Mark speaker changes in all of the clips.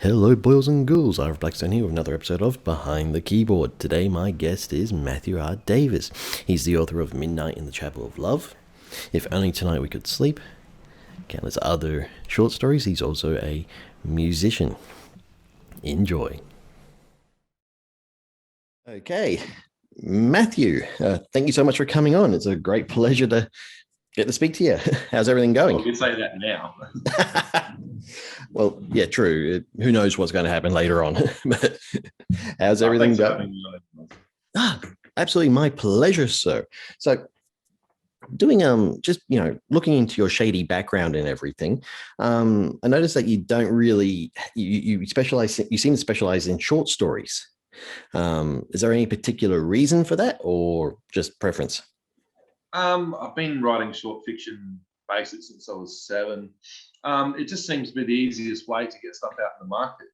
Speaker 1: Hello, boys and girls. I'm Blackstone here with another episode of Behind the Keyboard. Today, my guest is Matthew R. Davis. He's the author of Midnight in the Chapel of Love, If Only Tonight We Could Sleep, countless other short stories. He's also a musician. Enjoy. Okay, Matthew, thank you so much for coming on. It's a great pleasure to get to speak to you. How's everything going?
Speaker 2: Well, you say that now.
Speaker 1: Well, yeah, true. Who knows what's going to happen later on? But how's everything going? Absolutely, my pleasure, sir. So, doing just looking into your shady background and everything, I noticed that you don't really you specialize. You seem to specialize in short stories. Is there any particular reason for that, or just preference?
Speaker 2: I've been writing short fiction basically since I was 7. It just seems to be the easiest way to get stuff out in the market.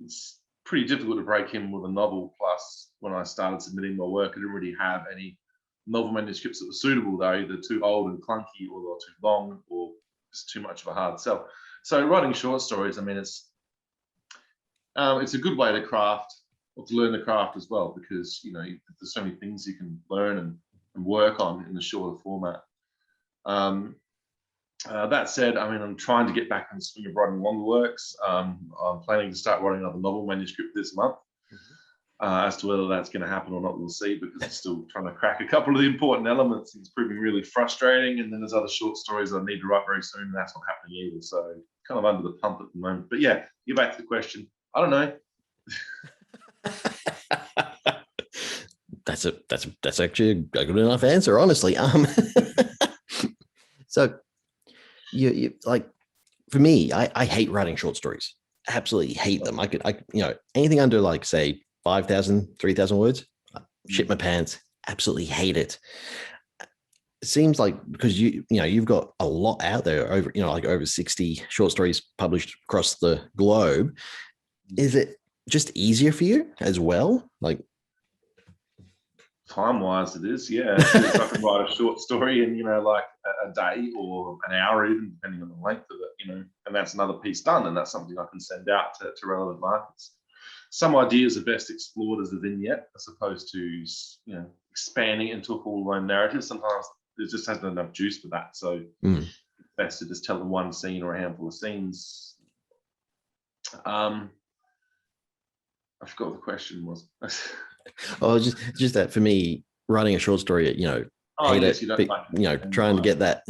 Speaker 2: It's pretty difficult to break in with a novel. Plus, when I started submitting my work, I didn't really have any novel manuscripts that were suitable. They're either too old and clunky, or they're too long, or it's too much of a hard sell. So, writing short stories, I mean, it's a good way to craft or to learn the craft as well, because there's so many things you can learn and work on in the shorter format. That said, I mean, I'm trying to get back in the swing of writing longer works. I'm planning to start writing another novel manuscript this month. As to whether that's going to happen or not, we'll see, because I'm still trying to crack a couple of the important elements. It's proving really frustrating. And then there's other short stories I need to write very soon, and that's not happening either. So kind of under the pump at the moment. But yeah, get back to the question. I don't know.
Speaker 1: That's actually a good enough answer, honestly. So you like, for me, I hate writing short stories. Absolutely hate them. Anything under, like, say 5,000, 3,000 words, shit my pants. Absolutely hate it. It seems like, because you've got a lot out there, over 60 short stories published across the globe. Is it just easier for you as well? Like,
Speaker 2: time-wise, it is, yeah. If I can write a short story in, like a day or an hour, even depending on the length of it, and that's another piece done, and that's something I can send out to relevant markets. Some ideas are best explored as a vignette, as opposed to, expanding it into a full-blown narrative. Sometimes there just hasn't enough juice for that, so it's best to just tell them one scene or a handful of scenes. I forgot what the question was.
Speaker 1: Oh, just that for me, writing a short story, trying to get that,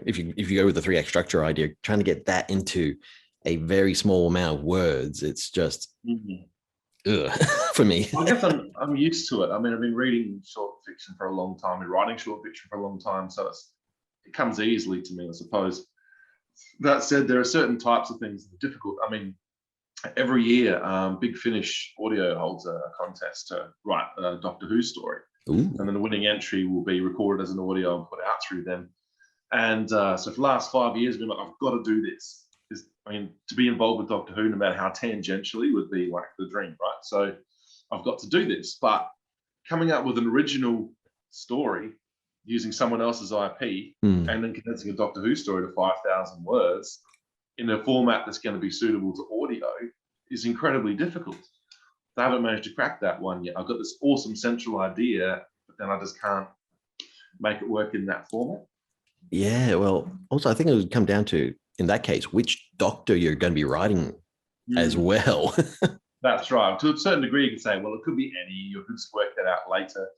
Speaker 1: if you go with the 3 act structure idea, trying to get that into a very small amount of words, it's just for me.
Speaker 2: I guess I'm used to it. I mean, I've been reading short fiction for a long time and writing short fiction for a long time, so it comes easily to me, I suppose. That said, there are certain types of things that are difficult. I mean, every year, Big Finish Audio holds a contest to write a Doctor Who story.
Speaker 1: Ooh.
Speaker 2: And then the winning entry will be recorded as an audio and put out through them. And so for the last 5 years, I've been like, I've got to do this. To be involved with Doctor Who, no matter how tangentially, would be like the dream, right? So I've got to do this. But coming up with an original story using someone else's IP and then condensing a Doctor Who story to 5,000 words in a format that's going to be suitable to audio is incredibly difficult. I haven't managed to crack that one yet. I've got this awesome central idea, but then I just can't make it work in that format.
Speaker 1: Yeah, well, also, I think it would come down to, in that case, which Doctor you're going to be writing as well.
Speaker 2: That's right. To a certain degree, you can say, well, it could be any. You could just work that out later.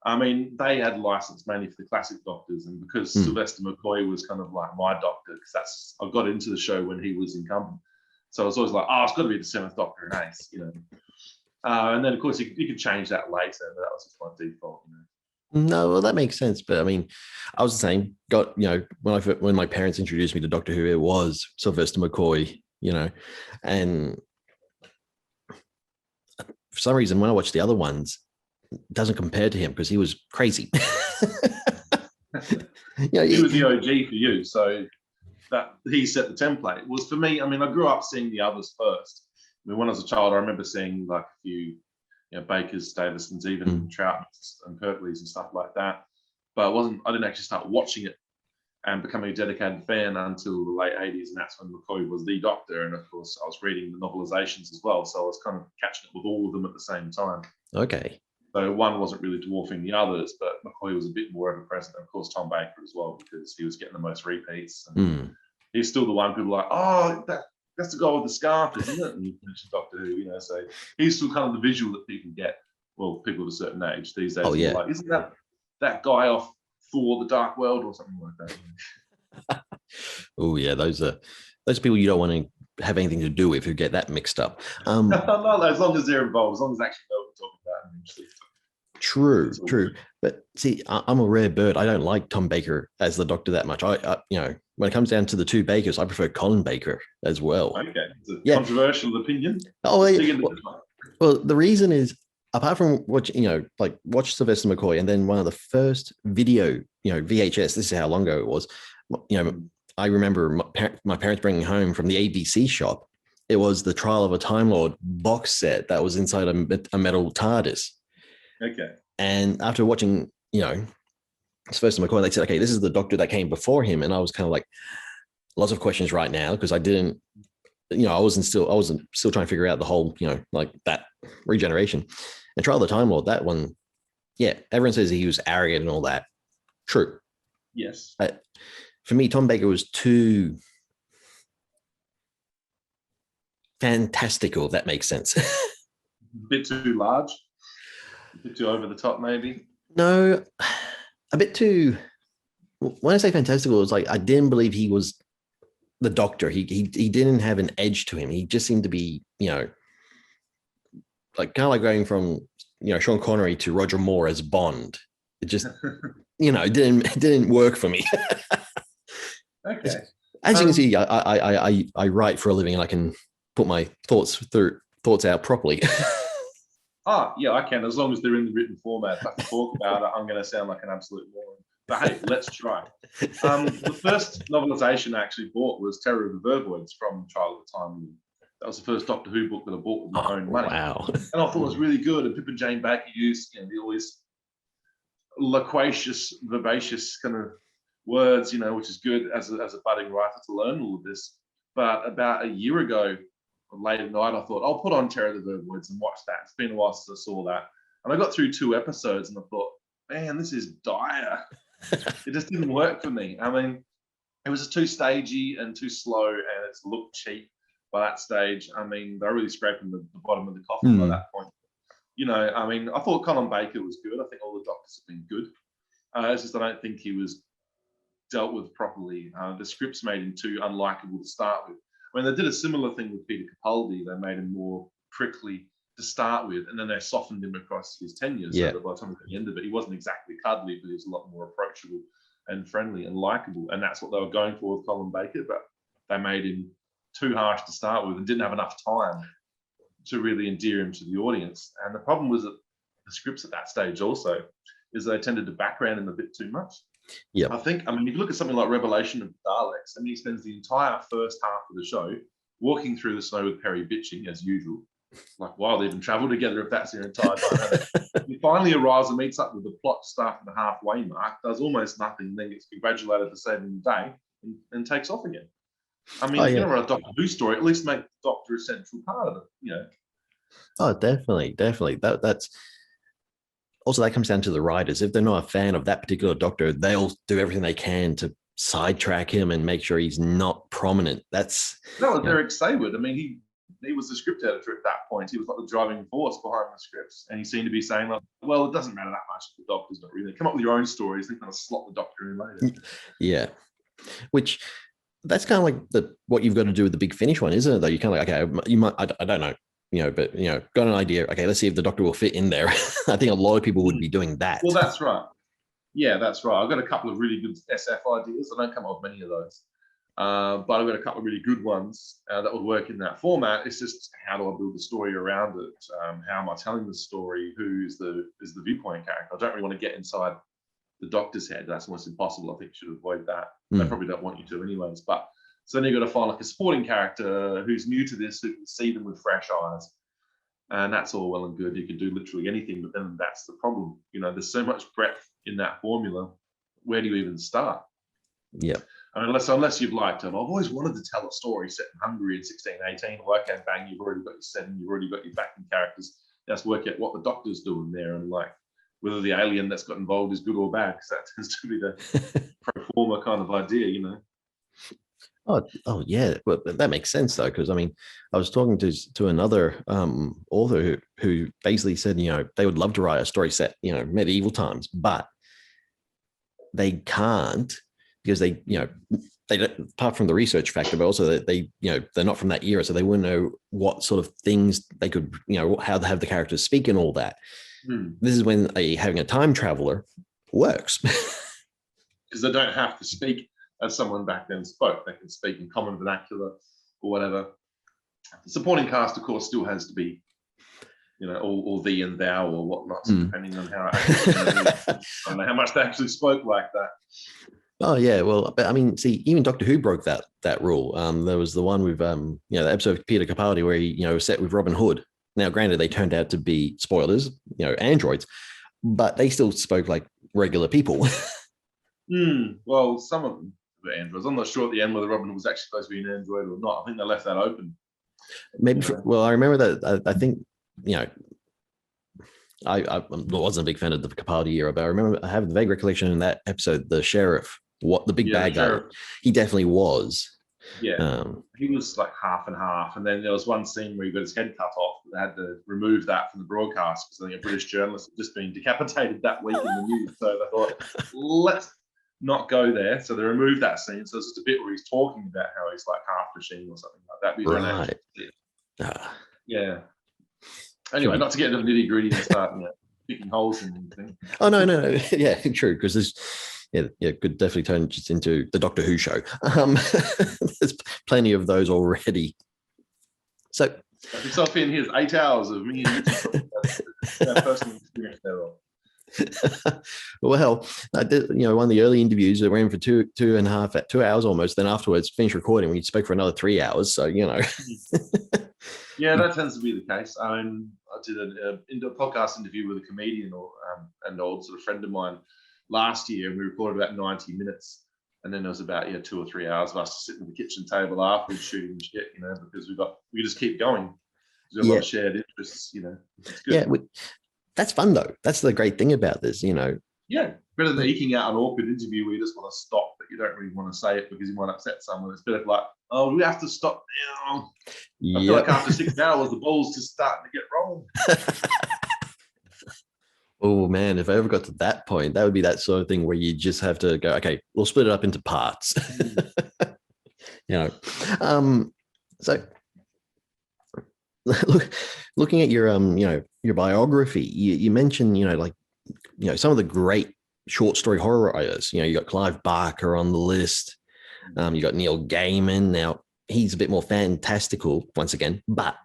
Speaker 2: I mean, they had license mainly for the classic Doctors, and because Sylvester McCoy was kind of like my Doctor, because I got into the show when he was incumbent, so I was always like, it's got to be the 7th Doctor and Ace, and then of course you could change that later, but that was just my default.
Speaker 1: No, well, that makes sense. But I mean, I was the same. When my parents introduced me to Doctor Who, it was Sylvester McCoy, and for some reason, when I watched the other ones, it doesn't compare to him, because he was crazy.
Speaker 2: He was the OG for you, so that he set the template. It was for me. I mean, I grew up seeing the others first. I mean, when I was a child, I remember seeing like a few, Bakers, Davisons, even Trout and Pertleys and stuff like that. But I didn't actually start watching it and becoming a dedicated fan until the late 80s. And that's when McCoy was the Doctor. And of course, I was reading the novelizations as well. So I was kind of catching up with all of them at the same time.
Speaker 1: Okay.
Speaker 2: So one wasn't really dwarfing the others, but McCoy was a bit more ever present. And of course, Tom Baker as well, because he was getting the most repeats. And he's still the one people are like, oh, that's the guy with the scarf, isn't it? And you mentioned Doctor Who, you know, so he's still kind of the visual that people get. Well, people of a certain age these days.
Speaker 1: Oh, yeah.
Speaker 2: Like, isn't that guy off Thor: The Dark World or something like that?
Speaker 1: Oh, yeah. Those people you don't want to have anything to do with who get that mixed up.
Speaker 2: No, as long as they're involved, as long as they actually know what we're talking about.
Speaker 1: True. But see, I'm a rare bird. I don't like Tom Baker as the Doctor that much. I when it comes down to the two Bakers, I prefer Colin Baker as well.
Speaker 2: Okay, it's a controversial opinion.
Speaker 1: Oh, well, the reason is, apart from watch Sylvester McCoy, and then one of the first video, VHS. This is how long ago it was. I remember my parents bringing home from the ABC shop. It was the Trial of a Time Lord box set that was inside a metal TARDIS.
Speaker 2: Okay.
Speaker 1: And after watching, Sylvester McCoy, they said, okay, this is the Doctor that came before him. And I was kind of like, lots of questions right now, because I didn't, I wasn't still trying to figure out the whole, like that regeneration. And Trial of the Time Lord, that one, yeah, everyone says he was arrogant and all that. True.
Speaker 2: Yes.
Speaker 1: For me, Tom Baker was too fantastical, if that makes sense.
Speaker 2: A bit too large, a bit too over the top, maybe.
Speaker 1: No, a bit too. When I say fantastical, it's like I didn't believe he was the Doctor. He didn't have an edge to him. He just seemed to be, like kind of like going from Sean Connery to Roger Moore as Bond. It just it didn't work for me.
Speaker 2: Okay.
Speaker 1: As you can see, I write for a living, and I can put my thoughts out properly.
Speaker 2: Oh, yeah, I can, as long as they're in the written format. If I can talk about it, I'm going to sound like an absolute moron. But hey, let's try. The first novelization I actually bought was Terror of the Vervoids from Trial of the Time Lord. That was the first Doctor Who book that I bought with my own money.
Speaker 1: Wow.
Speaker 2: And I thought it was really good. And Pip and Jane Baker used all these loquacious, vivacious kind of words, which is good as a budding writer to learn all of this. But about a year ago, late at night, I thought, I'll put on Terror of the Vervoids and watch that. It's been a while since I saw that. And I got through 2 episodes and I thought, man, this is dire. It just didn't work for me. I mean, it was too stagey and too slow, and it's looked cheap by that stage. I mean, they're really scraping the bottom of the coffin by that point. I thought Colin Baker was good. I think all the Doctors have been good. It's just I don't think he was dealt with properly. The scripts made him too unlikable to start with. I mean, they did a similar thing with Peter Capaldi. They made him more prickly to start with, and then they softened him across his tenure. So that by the time at the end of it, he wasn't exactly cuddly, but he was a lot more approachable and friendly and likable. And that's what they were going for with Colin Baker, but they made him too harsh to start with and didn't have enough time to really endear him to the audience. And the problem was that the scripts at that stage also is they tended to background him a bit too much.
Speaker 1: Yeah.
Speaker 2: I mean, if you look at something like Revelation of the Daleks, and he spends the entire first half of the show walking through the snow with Perry bitching, as usual. Like, why they even travel together if that's their entire dynamic? He finally arrives and meets up with the plot staff at the halfway mark, does almost nothing, then gets congratulated for saving the day and takes off again. I mean, if you're going to write a Doctor Who story, at least make the Doctor a central part of it,
Speaker 1: Oh, definitely. That's also, that comes down to the writers. If they're not a fan of that particular Doctor, they'll do everything they can to sidetrack him and make sure he's not prominent.
Speaker 2: Derek Saywood. I mean, he was the script editor at that point. He was like the driving force behind the scripts, and he seemed to be saying, like, well, it doesn't matter that much if the Doctor's not really. Come up with your own stories, then kind of slot the Doctor in later.
Speaker 1: Yeah, which that's kind of like what you've got to do with the Big Finish one, isn't it? Though you kind of like, okay, you might, I don't know. But got an idea. Okay, let's see if the Doctor will fit in there. I think a lot of people would be doing that.
Speaker 2: Well, that's right. Yeah, that's right. I've got a couple of really good SF ideas. I don't come up with many of those, but I've got a couple of really good ones that would work in that format. It's just, how do I build the story around it? How am I telling the story? Who is the viewpoint character? I don't really want to get inside the Doctor's head. That's almost impossible. I think you should avoid that. They probably don't want you to, anyways. But so then you've got to find like a supporting character who's new to this, who can see them with fresh eyes. And that's all well and good. You can do literally anything, but then that's the problem. There's so much breadth in that formula. Where do you even start?
Speaker 1: Yeah.
Speaker 2: I mean, unless you've liked it. I've always wanted to tell a story set in Hungary in 1618. Well, okay, bang, you've already got your setting, you've already got your backing characters. Let's work out what the Doctor's doing there and like whether the alien that's got involved is good or bad, because that tends to be the pro forma kind of idea, you know.
Speaker 1: Oh yeah, well, that makes sense though, because I mean, I was talking to another author who basically said, they would love to write a story set, medieval times, but they can't because they don't, apart from the research factor, but also that they're not from that era, so they wouldn't know what sort of things they could, how to have the characters speak and all that. This is when having a time traveler works.
Speaker 2: Because they don't have to speak as someone back then spoke. They can speak in common vernacular or whatever. The supporting cast, of course, still has to be, all thee and thou or whatnot, depending on how I don't know how much they actually spoke like that.
Speaker 1: Oh yeah, well, but I mean, see, even Doctor Who broke that rule. There was the one with the episode of Peter Capaldi where he was set with Robin Hood. Now, granted, they turned out to be spoilers, androids, but they still spoke like regular people.
Speaker 2: Well, some of them were androids. I'm not sure at the end whether Robin was actually supposed to be an android or not. I think they left that open.
Speaker 1: Maybe. Well, I remember that. I think I wasn't a big fan of the Capaldi era, but I remember I have a vague recollection in that episode, the sheriff, the big bad guy, he definitely was.
Speaker 2: Yeah, he was like half and half, and then there was one scene where he got his head cut off. They had to remove that from the broadcast because I think a British journalist had just been decapitated that week in the news. So they thought, let's not go there. So they removed that scene. So it's just a bit where he's talking about how he's like half machine or something like that.
Speaker 1: Right.
Speaker 2: Yeah. Anyway, not to get into the nitty gritty and start picking holes in anything.
Speaker 1: Oh no. Yeah, true. Because there's could definitely turn just into the Doctor Who show. There's plenty of those already. So
Speaker 2: yourself in here's 8 hours of me and personal experience thereof.
Speaker 1: Well, I did, one of the early interviews that went in for 2 hours almost. Then afterwards, finished recording. We spoke for another 3 hours. So
Speaker 2: Yeah, that tends to be the case. I did a podcast interview with a comedian or an old sort of friend of mine last year, and we recorded about 90 minutes. And then there was about 2 or 3 hours of us sitting at the kitchen table afterwards shooting shit, because we just keep going. There's a lot of shared interests, It's good.
Speaker 1: Yeah, that's fun though. That's the great thing about this,
Speaker 2: Yeah, better than eking out an awkward interview where you just want to stop, but you don't really want to say it because you might upset someone. It's better like, oh, we have to stop now. I feel like after 6 hours, the ball's just starting to get rolling.
Speaker 1: Oh man, if I ever got to that point, that would be that sort of thing where you just have to go, okay, we'll split it up into parts. So looking at your your biography, you mentioned some of the great short story horror writers. You got Clive Barker on the list. You got Neil Gaiman. Now he's a bit more fantastical once again, but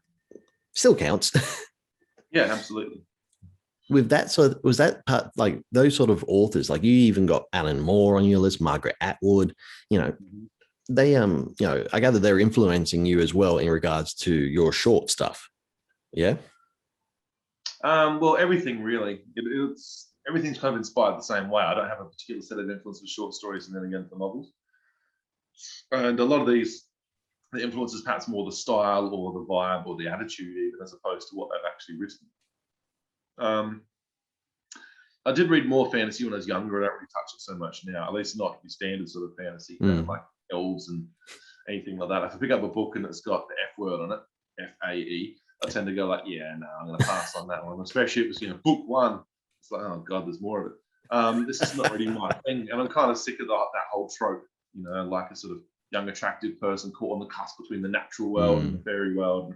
Speaker 1: still counts.
Speaker 2: Yeah, absolutely.
Speaker 1: With that, so was that part, like those sort of authors, like you even got Alan Moore on your list, Margaret Atwood, they I gather they're influencing you as well in regards to your short stuff. Yeah.
Speaker 2: Well, everything really. Everything's kind of inspired the same way. I don't have a particular set of influences for short stories and then again for novels. And a lot of these, the influences perhaps more the style or the vibe or the attitude, even as opposed to what they've actually written. I did read more fantasy when I was younger. I don't really touch it so much now, at least not the standard sort of fantasy, like elves and anything like that. If I pick up a book and it's got the F word on it, F-A-E, I tend to go like, yeah, no, I'm going to pass on that one. Especially if it's book one. It's like, oh god, there's more of it. This is not really my thing, and I'm kind of sick of that whole trope. Like a sort of young, attractive person caught on the cusp between the natural world and the fairy world.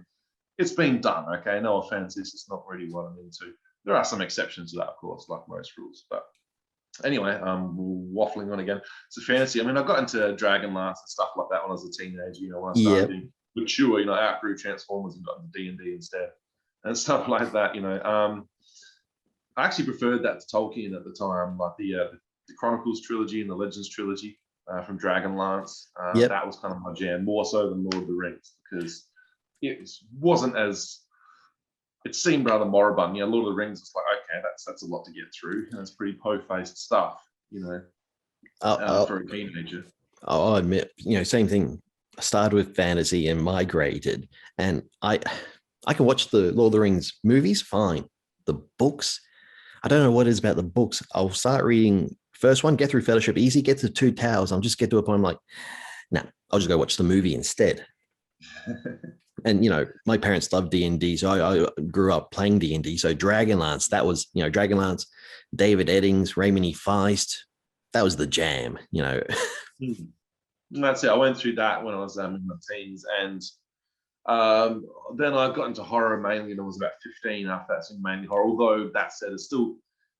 Speaker 2: It's been done, okay? No offense, it's just not really what I'm into. There are some exceptions to that, of course, like most rules. But anyway, waffling on again. It's a fantasy. I mean, I got into Dragonlance and stuff like that when I was a teenager. When I started being mature, I outgrew Transformers and got into D&D instead and stuff like that. I actually preferred that to Tolkien at the time, like the Chronicles trilogy and the Legends trilogy from Dragonlance. That was kind of my jam, more so than Lord of the Rings, because it wasn't as. It seemed rather moribund. Lord of the Rings was like, okay, that's a lot to get through, and it's pretty po-faced stuff, for a teenager.
Speaker 1: I'll admit, same thing. I started with fantasy and migrated, and I can watch the Lord of the Rings movies fine. The books, I don't know what it is about the books. I'll start reading first one, get through Fellowship easy, get to Two Towers. I'll just get to a point I'm like, nah, I'll just go watch the movie instead. And my parents loved D&D, so I grew up playing D&D. So Dragonlance, that was Dragonlance, David Eddings, Raymond E. Feist, that was the jam.
Speaker 2: And that's it. I went through that when I was in my teens, and then I got into horror mainly, and I was about 15 after that, so mainly horror. Although that said, there's still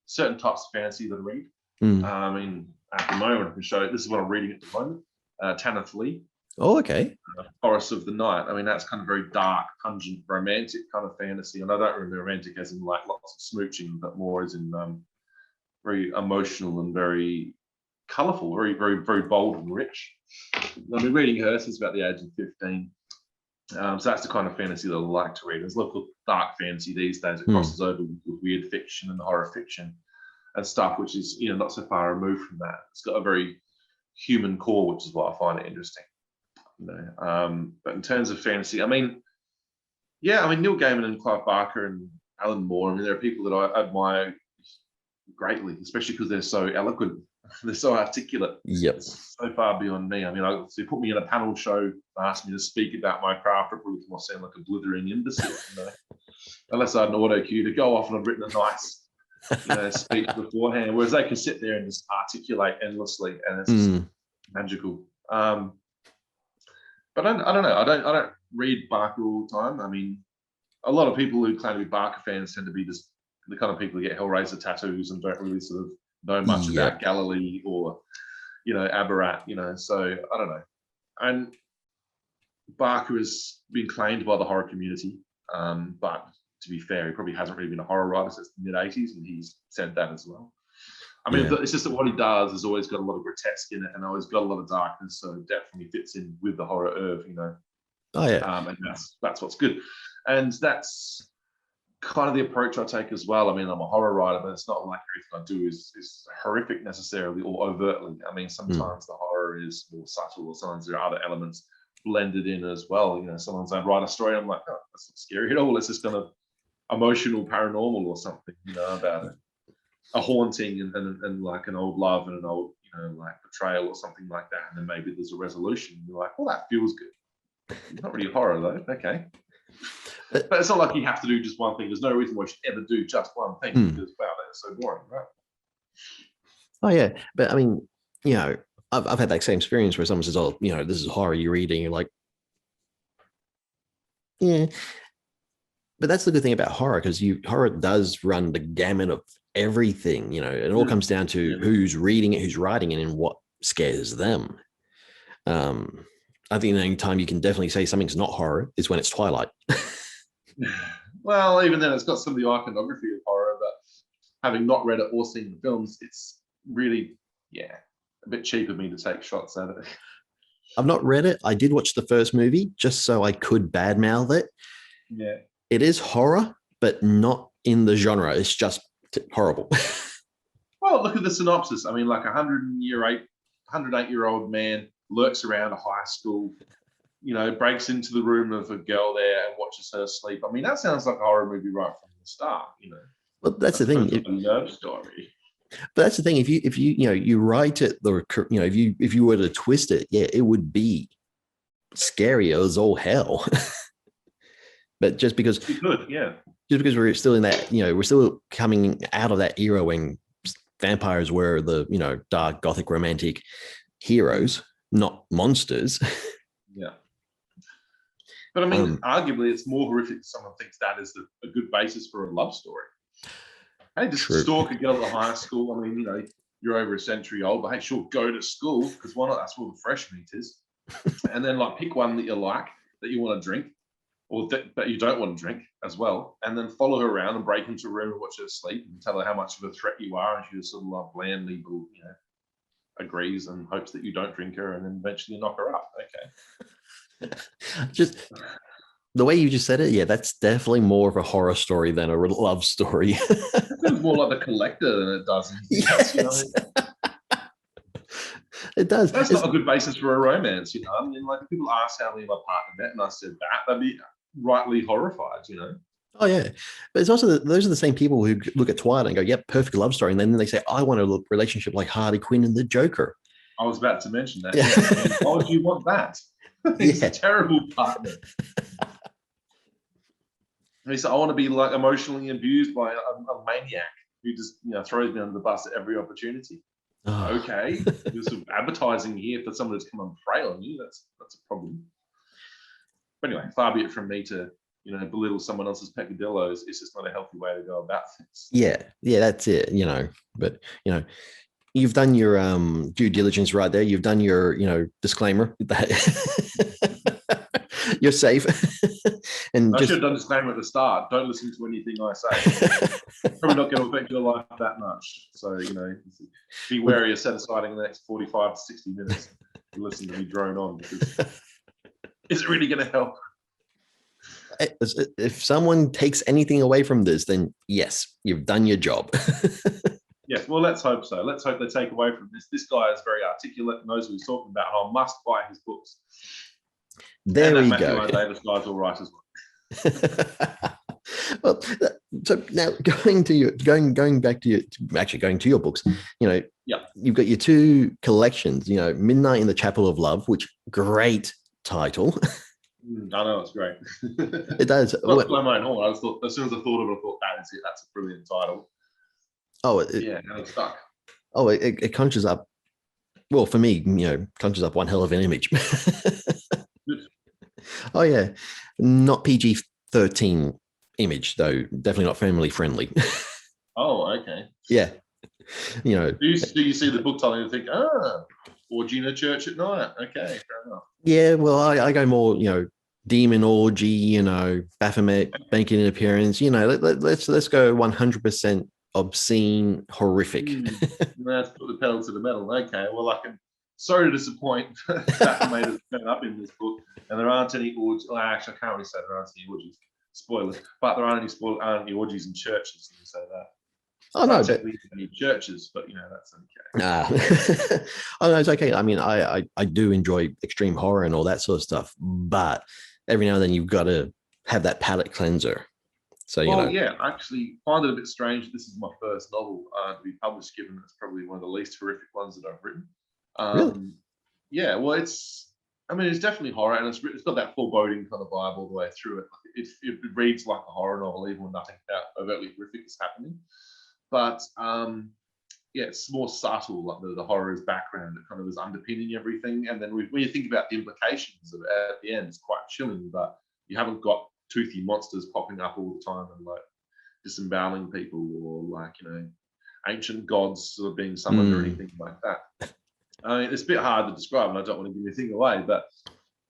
Speaker 2: certain types of fantasy that I read. I mean, at the moment, I can show you, this is what I'm reading at the moment. Tanith Lee.
Speaker 1: Oh, okay.
Speaker 2: Forest of the Night. I mean, that's kind of very dark, pungent, romantic kind of fantasy. And I don't mean romantic as in like lots of smooching, but more as in very emotional and very colourful, very, very, very bold and rich. I've been reading her since about the age of 15. So that's the kind of fantasy that I like to read. There's a lot of dark fantasy these days. It crosses over with weird fiction and horror fiction and stuff, which is not so far removed from that. It's got a very human core, which is why I find it interesting. But in terms of fantasy, I mean, Neil Gaiman and Clive Barker and Alan Moore. I mean, there are people that I admire greatly, especially because they're so eloquent. They're so articulate.
Speaker 1: Yep.
Speaker 2: It's so far beyond me. I mean, if you put me in a panel show and asked me to speak about my craft, I probably might sound like a blithering imbecile. Unless I had an auto cue to go off and I've written a nice speech beforehand. Whereas they can sit there and just articulate endlessly, and it's just magical. But I don't know. I don't read Barker all the time. I mean, a lot of people who claim to be Barker fans tend to be just the kind of people who get Hellraiser tattoos and don't really sort of know much about Galilee or, Abarat, so I don't know. And Barker has been claimed by the horror community, but to be fair, he probably hasn't really been a horror writer since the mid-'80s, and he's said that as well. I mean, it's just that what he does has always got a lot of grotesque in it and always got a lot of darkness, so it definitely fits in with the horror herb,
Speaker 1: Oh, yeah.
Speaker 2: And that's what's good. And that's kind of the approach I take as well. I mean, I'm a horror writer, but it's not like everything I do is horrific necessarily or overtly. I mean, sometimes the horror is more subtle, or sometimes there are other elements blended in as well. Sometimes I write a story, I'm like, oh, that's not scary at all. It's just kind of emotional, paranormal or something, about it. A haunting and like an old love and an old, like betrayal or something like that. And then maybe there's a resolution. You're like, well, that feels good. It's not really horror though. Okay. But it's not like you have to do just one thing. There's no reason why you should ever do just one thing because, wow, that's so boring, right?
Speaker 1: Oh, yeah. But I mean, I've had that same experience where someone says, oh, this is horror you're reading. You're like, yeah. But that's the good thing about horror, because horror does run the gamut of everything. It all comes down to who's reading it, who's writing it, and what scares them. I think the only time you can definitely say something's not horror is when it's Twilight.
Speaker 2: Well, even then, it's got some of the iconography of horror, but having not read it or seen the films, it's really, a bit cheap of me to take shots at it.
Speaker 1: I've not read it. I did watch the first movie just so I could badmouth it.
Speaker 2: Yeah.
Speaker 1: It is horror, but not in the genre. It's just horrible.
Speaker 2: Well, look at the synopsis. I mean, like 108-year-old man lurks around a high school, breaks into the room of a girl there and watches her sleep. I mean, that sounds like a horror movie right from the start,
Speaker 1: Well, that's the thing.
Speaker 2: A love story.
Speaker 1: But that's the thing. If you write it, if you were to twist it, it would be scary as all hell. But just because we're still in that, we're still coming out of that era when vampires were the dark gothic romantic heroes, not monsters.
Speaker 2: Yeah. But I mean, arguably, it's more horrific if someone thinks that is a good basis for a love story. Hey, just stalk a girl at high school. I mean, you're over a century old, but hey, sure, go to school, because why not? That's where the fresh meat is. And then pick one that you like, that you want to drink, or that you don't want to drink as well, and then follow her around and break into a room and watch her sleep and tell her how much of a threat you are, and she just sort of blandly, agrees and hopes that you don't drink her, and then eventually knock her up. Okay.
Speaker 1: Just the way you just said it, that's definitely more of a horror story than a love story. It
Speaker 2: feels more like The Collector than it does anything else,
Speaker 1: It does.
Speaker 2: That's not a good basis for a romance, you know. I mean, like, if people ask how me and my partner met, and I said that, they'd be rightly horrified, you know.
Speaker 1: Oh yeah, but it's also those are the same people who look at Twilight and go, "Yep, perfect love story," and then they say, "I want a relationship like Harley Quinn and the Joker."
Speaker 2: I was about to mention that.
Speaker 1: Yeah,
Speaker 2: Yeah. I mean, why would you want that? He's
Speaker 1: yeah.
Speaker 2: a terrible partner. He said, I want to be like emotionally abused by a maniac who just, you know, throws me under the bus at every opportunity.
Speaker 1: Oh.
Speaker 2: Okay, there's some advertising here for someone that's come and prey on you. That's a problem. But anyway, far be it from me to, you know, belittle someone else's peccadillos. It's just not a healthy way to go about things.
Speaker 1: Yeah, yeah, that's it. You know, but you know, you've done your due diligence right there. You've done your, you know, disclaimer that you're safe. And
Speaker 2: I
Speaker 1: just
Speaker 2: should have done a disclaimer at the start. Don't listen to anything I say. Probably not going to affect your life that much. So, you know, be wary of set aside in the next 45 to 60 minutes to listen to me drone on, because is it really going to help?
Speaker 1: if someone takes anything away from this, then yes, you've done your job.
Speaker 2: Yes, well, let's hope so. Let's hope they take away from this. This guy is very articulate, knows what he's talking about. I must buy his books.
Speaker 1: There
Speaker 2: and
Speaker 1: we
Speaker 2: Matthew
Speaker 1: go.
Speaker 2: I. Davis guy's all right as well.
Speaker 1: Well, so now going back to going to your books, you know,
Speaker 2: yeah,
Speaker 1: you've got your two collections, you know, Midnight in the Chapel of Love, which great title.
Speaker 2: I know, it's great.
Speaker 1: It does.
Speaker 2: Not blow my own horn. I just thought, as soon as I thought of it, I thought that is it. That's a brilliant title.
Speaker 1: Oh,
Speaker 2: yeah, and it's stuck.
Speaker 1: Oh, it conjures up. Well, for me, you know, conjures up one hell of an image. Oh yeah, not PG-13 image though. Definitely not family friendly.
Speaker 2: Oh, okay.
Speaker 1: Yeah, you know.
Speaker 2: Do you see the book title and think, orgy in a church at night? Okay, fair enough.
Speaker 1: Yeah, well, I go more, you know, demon orgy, you know, Baphomet making an appearance. You know, let's go 100% obscene, horrific.
Speaker 2: Let's put the pedal to the metal. Okay, well, I can. Sorry to disappoint. Baphomet has turned up in this book, and there aren't any orgies. Well, actually, I can't really say there aren't any orgies. Spoilers, but there aren't any orgies in churches. You say that.
Speaker 1: Oh no, but
Speaker 2: any churches, but you know that's okay.
Speaker 1: Oh no, it's okay. I mean, I do enjoy extreme horror and all that sort of stuff, but every now and then you've got to have that palate cleanser. So you know,
Speaker 2: yeah, I actually find it a bit strange. This is my first novel to be published, given it's probably one of the least horrific ones that I've written.
Speaker 1: Really?
Speaker 2: Yeah, well, it's definitely horror, and it's got that foreboding kind of vibe all the way through it. It reads like a horror novel, even when nothing overtly horrific is happening. But yeah, it's more subtle, like the horror's background that kind of is underpinning everything. And then when you think about the implications of it at the end, it's quite chilling, but you haven't got toothy monsters popping up all the time and like disemboweling people, or like, you know, ancient gods sort of being summoned or anything like that. I mean, it's a bit hard to describe, and I don't want to give anything away, but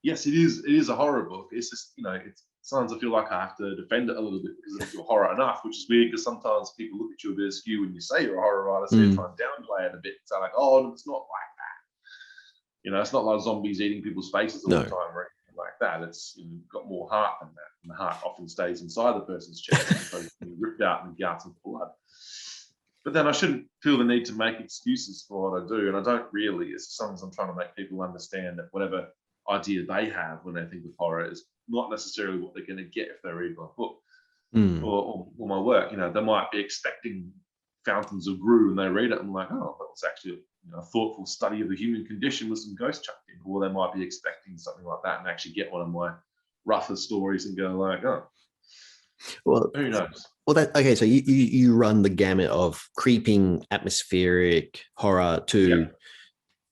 Speaker 2: yes, it is a horror book. It's just, you know, sometimes I feel like I have to defend it a little bit because if you're horror enough, which is weird because sometimes people look at you a bit askew when you say you're a horror writer, so you try and downplay it a bit. It's like, oh, it's not like that. You know, it's not like zombies eating people's faces all the time or anything like that. It's, you know, got more heart than that. And the heart often stays inside the person's chest as opposed to being ripped out and guts and blood. But then I shouldn't feel the need to make excuses for what I do, and I don't really. It's sometimes I'm trying to make people understand that whatever idea they have when they think of horror is not necessarily what they're going to get if they read my book or my work. You know, they might be expecting fountains of Gru and they read it and like, oh, that was actually, you know, a thoughtful study of the human condition with some ghost chucked in. Or they might be expecting something like that and actually get one of my rougher stories and go like, oh, well, who knows?
Speaker 1: Well, okay. So you run the gamut of creeping, atmospheric horror to,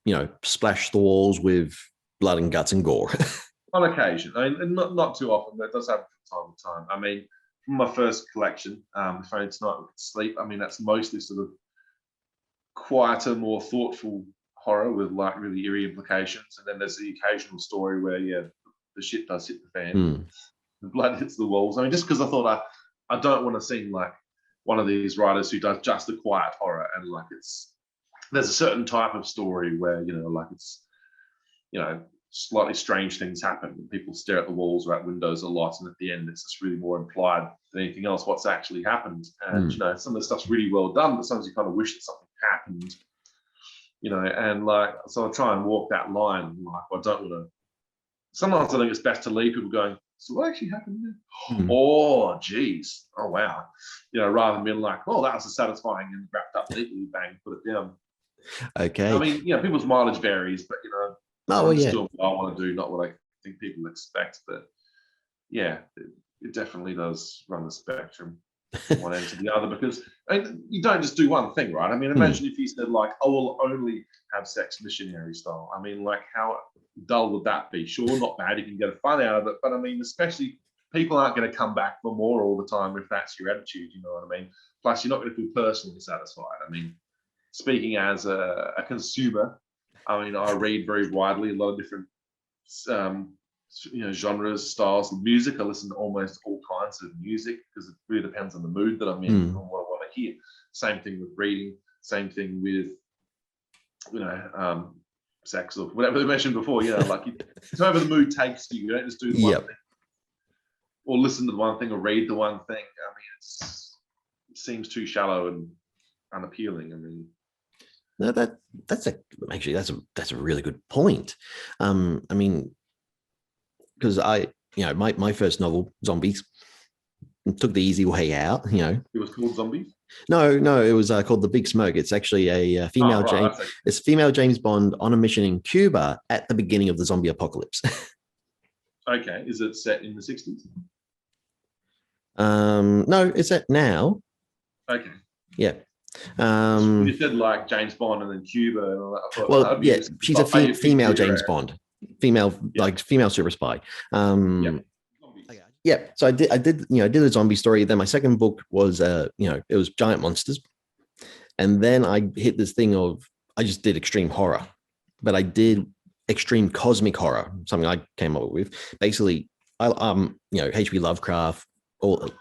Speaker 1: you know, splash the walls with blood and guts and gore.
Speaker 2: On occasion, I mean, not too often, but it does happen from time to time. I mean, from my first collection, If Only Tonight We Could Sleep, I mean, that's mostly sort of quieter, more thoughtful horror with like really eerie implications. And then there's the occasional story where, yeah, the shit does hit the fan. The blood hits the walls. I mean, just because I thought I don't want to seem like one of these writers who does just the quiet horror, and like there's a certain type of story where, you know, like it's, you know, slightly strange things happen and people stare at the walls or at windows a lot, and at the end it's just really more implied than anything else what's actually happened. And you know, some of the stuff's really well done, but sometimes you kind of wish that something happened you know, and like, so I try and walk that line. Like, I don't want to. Sometimes I think it's best to leave people going, so what actually happened there?
Speaker 1: Hmm.
Speaker 2: Oh, geez. Oh, wow. You know, rather than being like, oh, that was a satisfying and wrapped up neatly, bang, put it down. I
Speaker 1: Okay.
Speaker 2: mean, you know, people's mileage varies, but, you know,
Speaker 1: Oh, well,
Speaker 2: I'm just
Speaker 1: yeah.
Speaker 2: doing what I want to do, not what I think people expect. But yeah, it definitely does run the spectrum one end to the other, because I mean, you don't just do one thing, right? I mean,
Speaker 1: Hmm.
Speaker 2: imagine if you said like, "I will only have sex missionary style." I mean, like, how dull would that be? Sure, not bad. You can get a fun out of it, but I mean, especially people aren't going to come back for more all the time if that's your attitude. You know what I mean? Plus, you're not going to feel personally satisfied. I mean, speaking as a consumer, I mean, I read very widely, a lot of different um, you know, genres, styles of music. I listen to almost all kinds of music because it really depends on the mood that I'm in and
Speaker 1: Hmm.
Speaker 2: what I want to hear. Same thing with reading. Same thing with, you know, sex or whatever they mentioned before. You know, like it's however the mood takes you. You don't just do the one
Speaker 1: Yep.
Speaker 2: thing or listen to the one thing or read the one thing. I mean, it seems too shallow and unappealing. I mean,
Speaker 1: No, that's a really good point. I mean, because my first novel, Zombies, took the easy way out.
Speaker 2: it was called Zombies.
Speaker 1: No, it was called The Big Smoke. It's actually a
Speaker 2: Oh,
Speaker 1: female
Speaker 2: right.
Speaker 1: James. It's female James Bond on a mission in Cuba at the beginning of the zombie apocalypse.
Speaker 2: Okay. Is it set in the 60s?
Speaker 1: No, it's at now.
Speaker 2: Okay.
Speaker 1: Yeah.
Speaker 2: When you said like James Bond and then Cuba, and all that, I thought, well,
Speaker 1: Well,
Speaker 2: that'd be
Speaker 1: yeah,
Speaker 2: interesting.
Speaker 1: she's a female James
Speaker 2: Era.
Speaker 1: Bond, female
Speaker 2: Yeah.
Speaker 1: female super spy.
Speaker 2: Yeah.
Speaker 1: Yeah. So I did a zombie story. Then my second book was, it was giant monsters, and then I hit this thing of I just did extreme horror, but I did extreme cosmic horror, something I came up with. Basically, H.P. Lovecraft.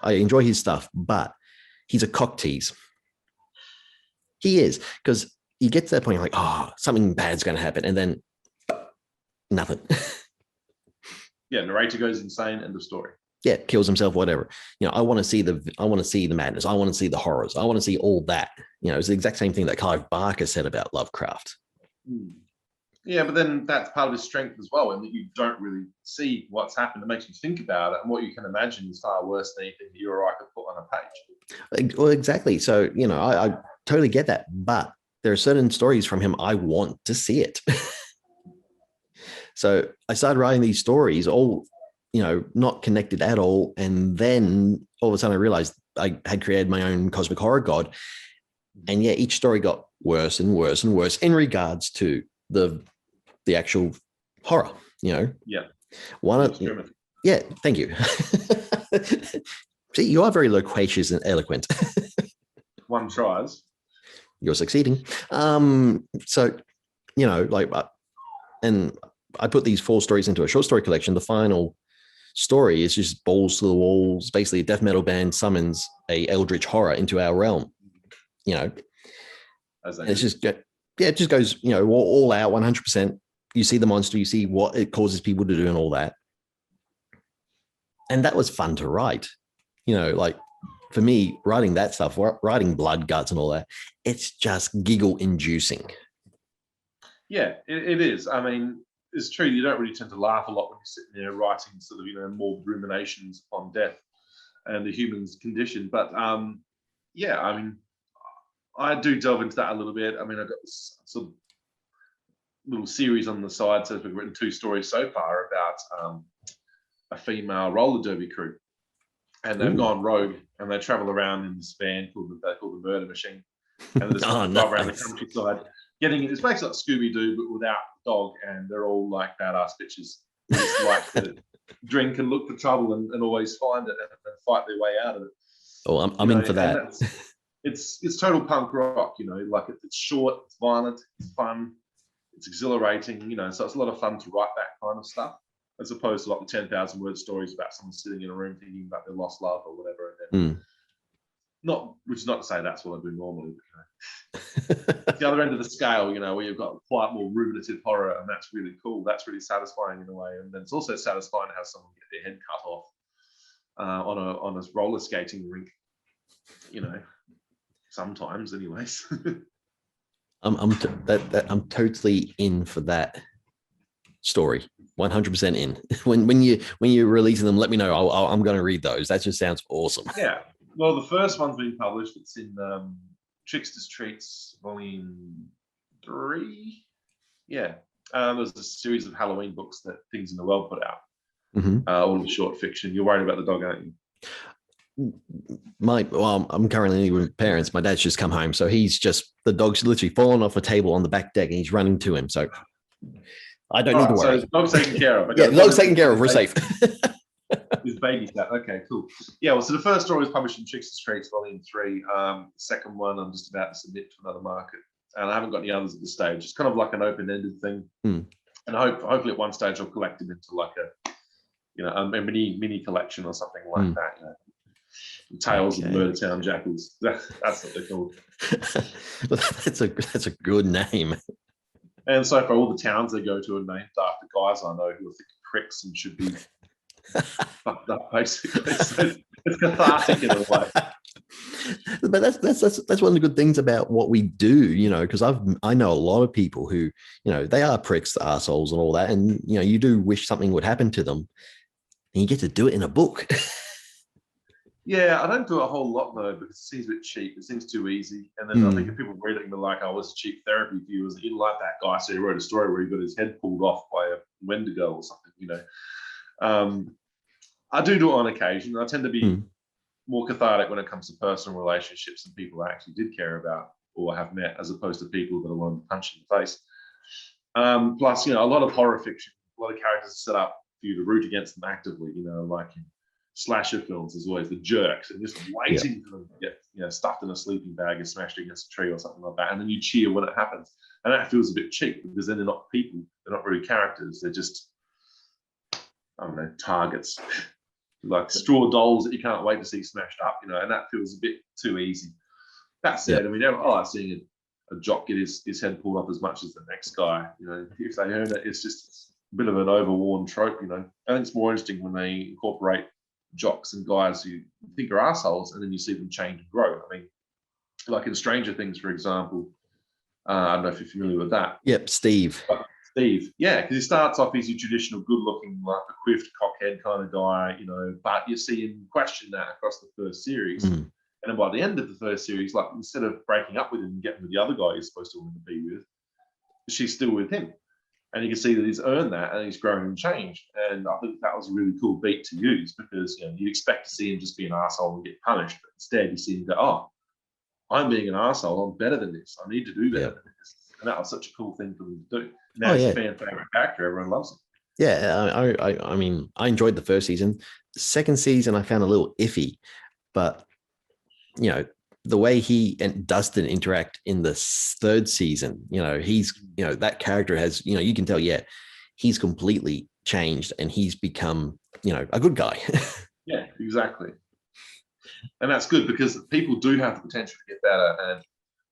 Speaker 1: I enjoy his stuff, but he's a cock tease. He is, because you get to that point, you're like, oh, something bad's going to happen, and then nothing.
Speaker 2: Yeah. Narrator goes insane. End of story.
Speaker 1: Yeah, kills himself, whatever. I want to see the madness. I want to see the horrors. I want to see all that. It's the exact same thing that Clive Barker said about Lovecraft.
Speaker 2: Hmm. Yeah, but then that's part of his strength as well, in that you don't really see what's happened. It makes you think about it, and what you can imagine is far worse than anything you or I could put on a page.
Speaker 1: Well, exactly. So, I totally get that, but there are certain stories from him I want to see it. So I started writing these stories, all, not connected at all. And then all of a sudden I realized I had created my own cosmic horror god. And yeah, each story got worse and worse and worse in regards to the actual horror,
Speaker 2: Yeah.
Speaker 1: Yeah, thank you. See, you are very loquacious and eloquent.
Speaker 2: One tries.
Speaker 1: You're succeeding. So, and I put these 4 stories into a short story collection. The final story is just balls to the walls. Basically, a death metal band summons a eldritch horror into our realm. It's just it just goes all out 100%. You see the monster, you see what it causes people to do, and all that. And that was fun to write. Like for me, writing that stuff, writing blood guts and all that, it's just giggle inducing.
Speaker 2: Yeah, it is. I mean, it's true. You don't really tend to laugh a lot when you're sitting there writing sort of, more ruminations upon death and the human's condition. But yeah, I mean, I do delve into that a little bit. I mean, I've got this sort of little series on the side. So we've written 2 stories so far about a female roller derby crew, and they've gone rogue and they travel around in this van called the Murder Machine, and they just drive around the countryside. It's basically like Scooby Doo, but without the dog, and they're all like badass bitches. They just like to drink and look for trouble and always find it and fight their way out of it.
Speaker 1: Oh, I'm in for that.
Speaker 2: It's total punk rock, like it's short, it's violent, it's fun, it's exhilarating, so it's a lot of fun to write that kind of stuff, as opposed to like the 10,000 word stories about someone sitting in a room thinking about their lost love or whatever. And then which is not to say that's what I do normally. But, the other end of the scale, where you've got quite more ruminative horror, and that's really cool. That's really satisfying in a way, and then it's also satisfying to have someone get their head cut off on a roller skating rink. Sometimes, anyways.
Speaker 1: I'm totally in for that story. 100% in. When you're releasing them, let me know. I'm going to read those. That just sounds awesome.
Speaker 2: Yeah. Well, the first one's been published. It's in Trickster's Treats, Volume 3. Yeah. There's a series of Halloween books that Things in the World put out. All the short fiction. You're worried about the dog, aren't you?
Speaker 1: I'm currently with parents. My dad's just come home, so the dog's literally fallen off a table on the back deck, and he's running to him. So I don't need to worry.
Speaker 2: So the dog's taken care of.
Speaker 1: Okay. Yeah, the dog's taken care of. We're safe.
Speaker 2: His baby cat. Okay, cool. Yeah, well, so the first story was published in Trickster's Treats, Volume 3. The second one I'm just about to submit to another market, and I haven't got any others at this stage. It's kind of like an open-ended thing, and hopefully at one stage I'll collect them into like a mini collection or something like that. Tales of Murder Town Jackals. That's what they're called.
Speaker 1: That's a good name.
Speaker 2: And so far, all the towns they go to are named after guys I know who are pricks and should be fucked up, basically. So it's cathartic in a way.
Speaker 1: But that's one of the good things about what we do, because I know a lot of people who, they are pricks, assholes, and all that, and you do wish something would happen to them, and you get to do it in a book.
Speaker 2: Yeah, I don't do it a whole lot though, because it seems a bit cheap. It seems too easy. And then I think if people read it and they're like, "Oh, it's cheap therapy for you," you like that guy, so he wrote a story where he got his head pulled off by a Wendigo or something. I do it on occasion. I tend to be more cathartic when it comes to personal relationships and people I actually did care about or have met, as opposed to people that I wanted to punch in the face. Plus, a lot of horror fiction, a lot of characters are set up for you to root against them actively. Like in slasher films, there's always the jerks and just waiting for them to get stuffed in a sleeping bag and smashed against a tree or something like that, and then you cheer when it happens. And that feels a bit cheap, because then they're not people, they're not really characters, they're just, I don't know, targets. Like straw dolls that you can't wait to see smashed up, and that feels a bit too easy. That said, I mean, I like seeing a jock get his head pulled up as much as the next guy. If they earn it, it's just a bit of an overworn trope. I think it's more interesting when they incorporate jocks and guys who you think are assholes, and then you see them change and grow. I mean, like in Stranger Things, for example. I don't know if you're familiar with that.
Speaker 1: Yep, Steve.
Speaker 2: Steve, yeah, because he starts off as your traditional good-looking, like a quiffed cockhead kind of guy, but you see him question that across the first series. And then by the end of the first series, like, instead of breaking up with him and getting with the other guy he's supposed to want to be with, she's still with him. And you can see that he's earned that and he's grown and changed. And I think that was a really cool beat to use, because you'd expect to see him just be an asshole and get punished, but instead you see him go, "Oh, I'm being an asshole. I'm better than this. I need to do better than this." And that was such a cool thing for them to do. Now he's a fan favorite character. Everyone loves him.
Speaker 1: Yeah, I mean, I enjoyed the first season. The second season I found a little iffy, but the way he and Dustin interact in the third season, he's that character has, you can tell, he's completely changed and he's become, a good guy.
Speaker 2: Yeah, exactly. And that's good, because people do have the potential to get better, and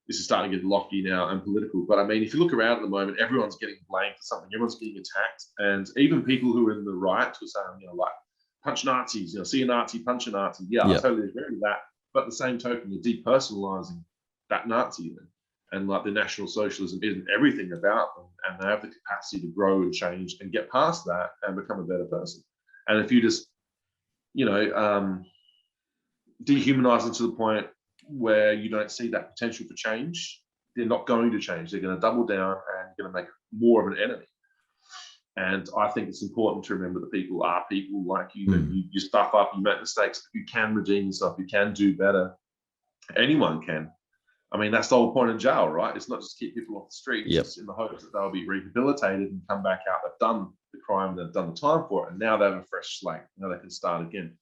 Speaker 2: this is starting to get lofty now and political. But I mean, if you look around at the moment, everyone's getting blamed for something. Everyone's getting attacked. And even people who are in the right who are saying, like, punch Nazis, see a Nazi, punch a Nazi. Yeah, I totally agree with that. But at the same token, you're depersonalizing that Nazi then. And like, the National Socialism isn't everything about them. And they have the capacity to grow and change and get past that and become a better person. And if you just, dehumanize them to the point where you don't see that potential for change, they're not going to change. They're going to double down and going to make more of an enemy. And I think it's important to remember that people are people like you. That you stuff up, you make mistakes, but you can redeem yourself. You can do better. Anyone can. I mean, that's the whole point of jail, right? It's not just keep people off the street. It's in the hopes that they'll be rehabilitated and come back out. They've done the crime, they've done the time for it, and now they have a fresh slate. Now they can start again.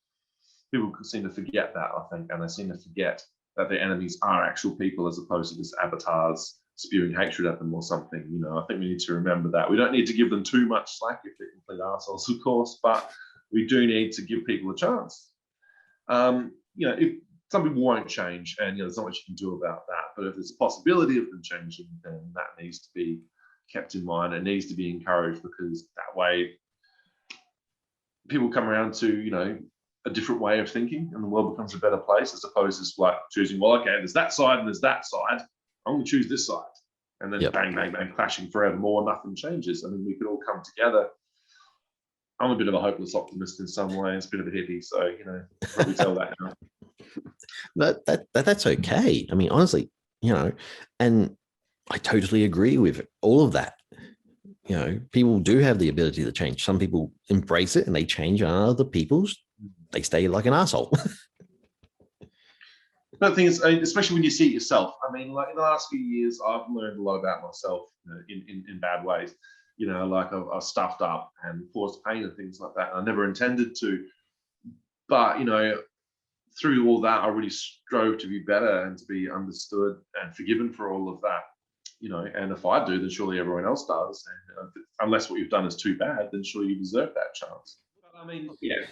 Speaker 2: People seem to forget that, I think, and they seem to forget that their enemies are actual people, as opposed to just avatars spewing hatred at them or something. I think we need to remember that. We don't need to give them too much slack if they're complete assholes, of course, but we do need to give people a chance. If some people won't change, and there's not much you can do about that, but if there's a possibility of them changing, then that needs to be kept in mind. It needs to be encouraged, because that way people come around to, a different way of thinking, and the world becomes a better place, as opposed to like choosing, well, okay, there's that side and there's that side. I'm going to choose this side. and then
Speaker 1: Yep.
Speaker 2: bang, bang, bang, clashing forevermore, nothing changes. I mean, we could all come together. I'm a bit of a hopeless optimist in some ways, a bit of a hippie, so probably tell that now.
Speaker 1: That's okay. I mean, honestly, and I totally agree with all of that. People do have the ability to change. Some people embrace it and they change, and other people's they stay like an asshole.
Speaker 2: But the thing is, especially when you see it yourself. I mean, like in the last few years, I've learned a lot about myself in bad ways. Like I've stuffed up and caused pain and things like that. I never intended to, but through all that, I really strove to be better and to be understood and forgiven for all of that. And if I do, then surely everyone else does. And unless what you've done is too bad, then surely you deserve that chance. But, I mean, yeah.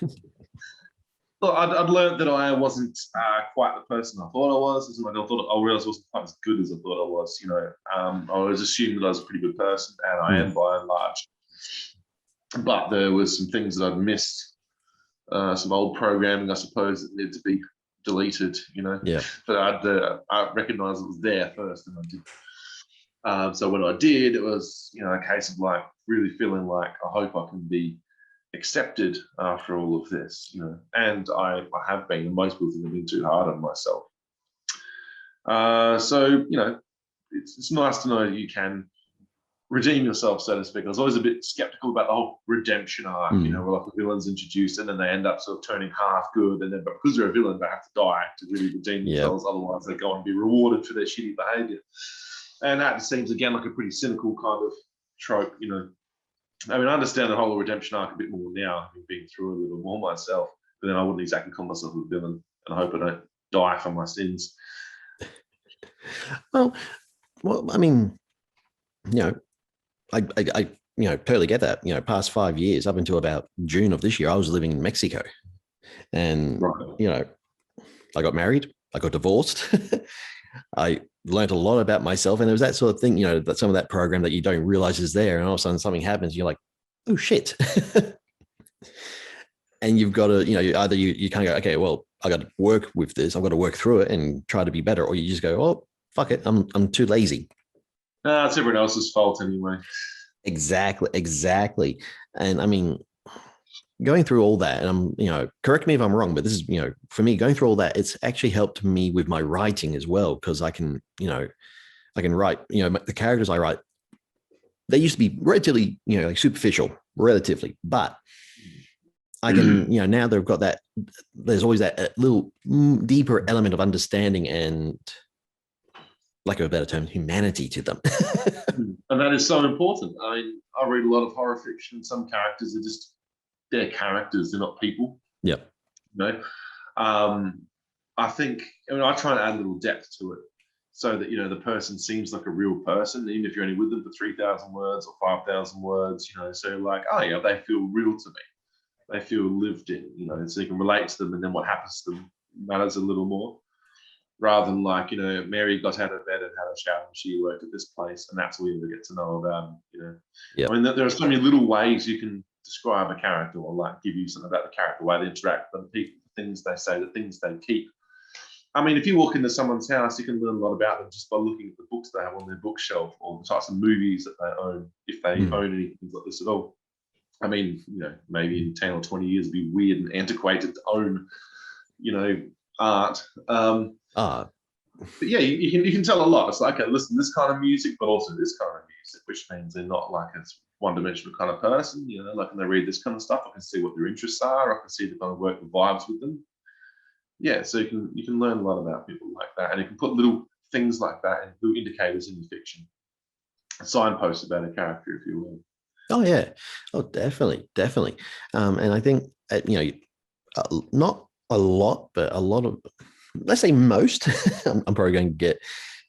Speaker 2: Look, I'd learned that I wasn't quite the person I thought I was. I realized I wasn't quite as good as I thought I was. I was assumed that I was a pretty good person, and I am by and large. But there was some things that I'd missed, some old programming, I suppose, that needed to be deleted.
Speaker 1: Yeah.
Speaker 2: But I recognised it was there first, and I did. So when I did, it was a case of like really feeling like I hope I can be accepted after all of this, and I have been, and most people think I've been too hard on myself. So it's nice to know that you can redeem yourself, so to speak. I was always a bit skeptical about the whole redemption arc, where like the villain's introduced and then they end up sort of turning half good, and then but because they're a villain, they have to die to really redeem themselves. Otherwise, they go and be rewarded for their shitty behavior. And that seems again like a pretty cynical kind of trope, I mean, I understand the whole redemption arc a bit more now, having been through a little more myself, but then I wouldn't exactly call myself a villain, and I hope I don't die for my sins.
Speaker 1: Well, I mean, I totally get that. Past 5 years, up until about June of this year, I was living in Mexico, and I got married, I got divorced. I learned a lot about myself, and it was that sort of thing, that some of that program that you don't realize is there, and all of a sudden something happens, you're like, oh shit. And you've got to, either you kind of go, okay, well, I got to work with this, I've got to work through it and try to be better, or you just go, oh, fuck it, I'm too lazy.
Speaker 2: It's everyone else's fault anyway.
Speaker 1: Exactly. And I mean, going through all that, and correct me if I'm wrong, but this is, for me, going through all that, it's actually helped me with my writing as well, because I can write, the characters I write, they used to be relatively, like superficial, relatively, but I can, now they've got that, there's always that little deeper element of understanding and, lack of a better term, humanity to them.
Speaker 2: And that is so important. I mean, I read a lot of horror fiction. Some characters are just, they're characters, they're not people.
Speaker 1: Yep.
Speaker 2: I think, I try and add a little depth to it so that, the person seems like a real person, even if you're only with them for 3,000 words or 5,000 words, so like, oh yeah, they feel real to me. They feel lived in, so you can relate to them, and then what happens to them matters a little more. Rather than like, Mary got out of bed and had a shower and she worked at this place, and that's all you ever get to know about them,
Speaker 1: Yep.
Speaker 2: I mean, there are so many little ways you can describe a character, or like give you something about the character, the way they interact with other people, the things they say, the things they keep. I mean, if you walk into someone's house, you can learn a lot about them just by looking at the books they have on their bookshelf, or the types of movies that they own, if they own anything like this at all. I mean, maybe in 10 or 20 years, it'd be weird and antiquated to own, art. But yeah, you can tell a lot. It's like, okay, listen, this kind of music, but also this kind of music, which means they're not like a one-dimensional kind of person. Like when they read this kind of stuff, I can see what their interests are. I can see the kind of work the vibes with them. Yeah, so you can learn a lot about people like that, and you can put little things like that and little indicators in your fiction, signposts about a character, if you will.
Speaker 1: Oh yeah, oh definitely. And I think not a lot, but a lot of, let's say most, I'm probably going to get,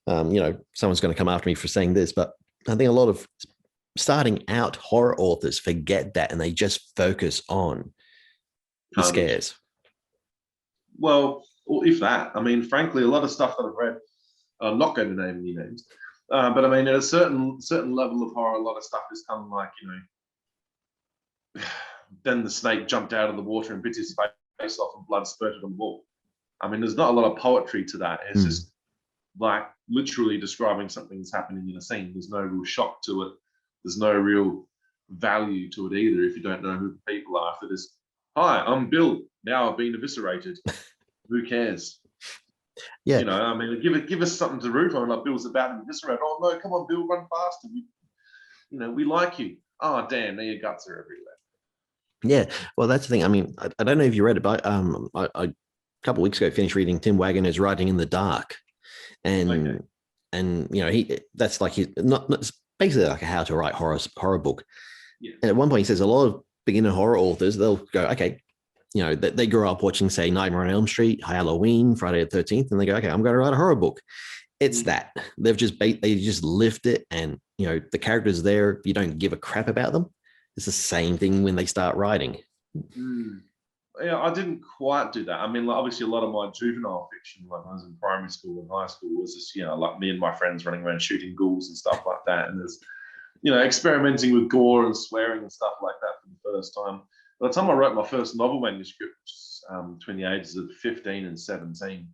Speaker 1: someone's going to come after me for saying this, but I think a lot of starting out horror authors forget that, and they just focus on the scares.
Speaker 2: Well, if that, I mean, frankly, a lot of stuff that I've read, I'm not going to name any names, but I mean, at a certain level of horror, a lot of stuff is kind of like, then the snake jumped out of the water and bit his face off and blood spurted on the wall. I mean, there's not a lot of poetry to that. It's just like literally describing something that's happening in a scene. There's no real shock to it. There's no real value to it either if you don't know who the people are. If it is, hi, I'm Bill. Now I've been eviscerated. Who cares?
Speaker 1: Yeah.
Speaker 2: You know, I mean, give us something to root on. Like Bill's about to be eviscerated. Oh no, come on, Bill, run faster. We like you. Oh damn, now your guts are everywhere.
Speaker 1: Yeah, well, that's the thing. I mean, I don't know if you read it, but I a couple of weeks ago finished reading Tim Waggoner's Writing in the Dark, and that's like his not it's basically like a how to write horror book.
Speaker 2: Yeah.
Speaker 1: And at one point he says a lot of beginner horror authors, they'll go, okay, they grew up watching, say, Nightmare on Elm Street, Halloween, Friday the 13th, and they go, okay, I'm going to write a horror book. It's that they just lift it, and the characters there, you don't give a crap about them. It's the same thing when they start writing.
Speaker 2: Yeah, I didn't quite do that. I mean, like, obviously, a lot of my juvenile fiction, like when I was in primary school and high school, was just, like me and my friends running around shooting ghouls and stuff like that. And there's, experimenting with gore and swearing and stuff like that for the first time. By the time I wrote my first novel manuscript, between the ages of 15 and 17,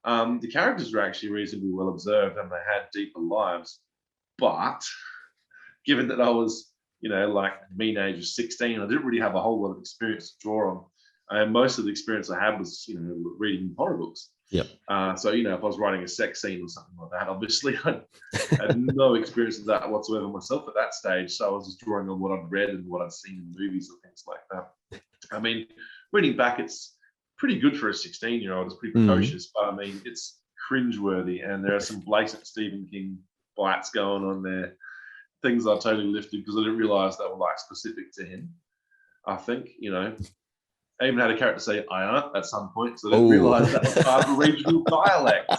Speaker 2: the characters were actually reasonably well observed and they had deeper lives. But given that I was, like mean age of 16, I didn't really have a whole lot of experience to draw on. And most of the experience I had was, reading horror books.
Speaker 1: Yep.
Speaker 2: So, if I was writing a sex scene or something like that, obviously I had no experience of that whatsoever myself at that stage. So I was just drawing on what I'd read and what I'd seen in movies and things like that. I mean, reading back, it's pretty good for a 16-year-old. It's pretty precocious, but I mean, it's cringeworthy. And there are some blatant Stephen King bites going on there. Things I totally lifted because I didn't realize they were like specific to him. I think, I even had a character say "I" at some point, so I didn't realize that was part of a regional dialect.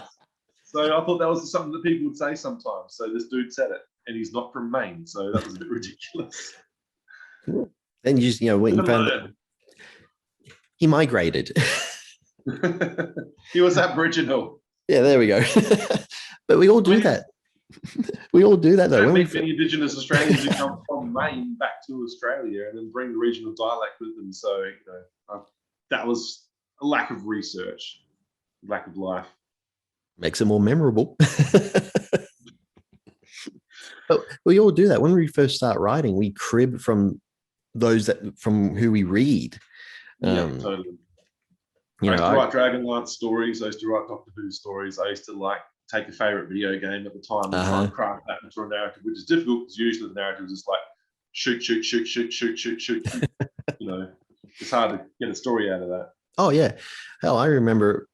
Speaker 2: So I thought that was something that people would say sometimes. So this dude said it, and he's not from Maine, so that was a bit ridiculous.
Speaker 1: Then you just, went and found that he migrated.
Speaker 2: He was Aboriginal.
Speaker 1: Yeah, there we go. But we all do that. We all do that, though.
Speaker 2: Don't meet many Indigenous Australians who come from Maine back to Australia and then bring the regional dialect with them. So, that was a lack of research, lack of life.
Speaker 1: Makes it more memorable. But we all do that. When we first start writing, we crib from from who we read.
Speaker 2: Yeah, totally. I used to write Dragonlance stories. I used to write Doctor Who stories. I used to take a favorite video game at the time and try and craft that into a narrative, which is difficult because usually the narrative is just like shoot. It's hard to get a story out of that.
Speaker 1: Oh yeah, hell, I remember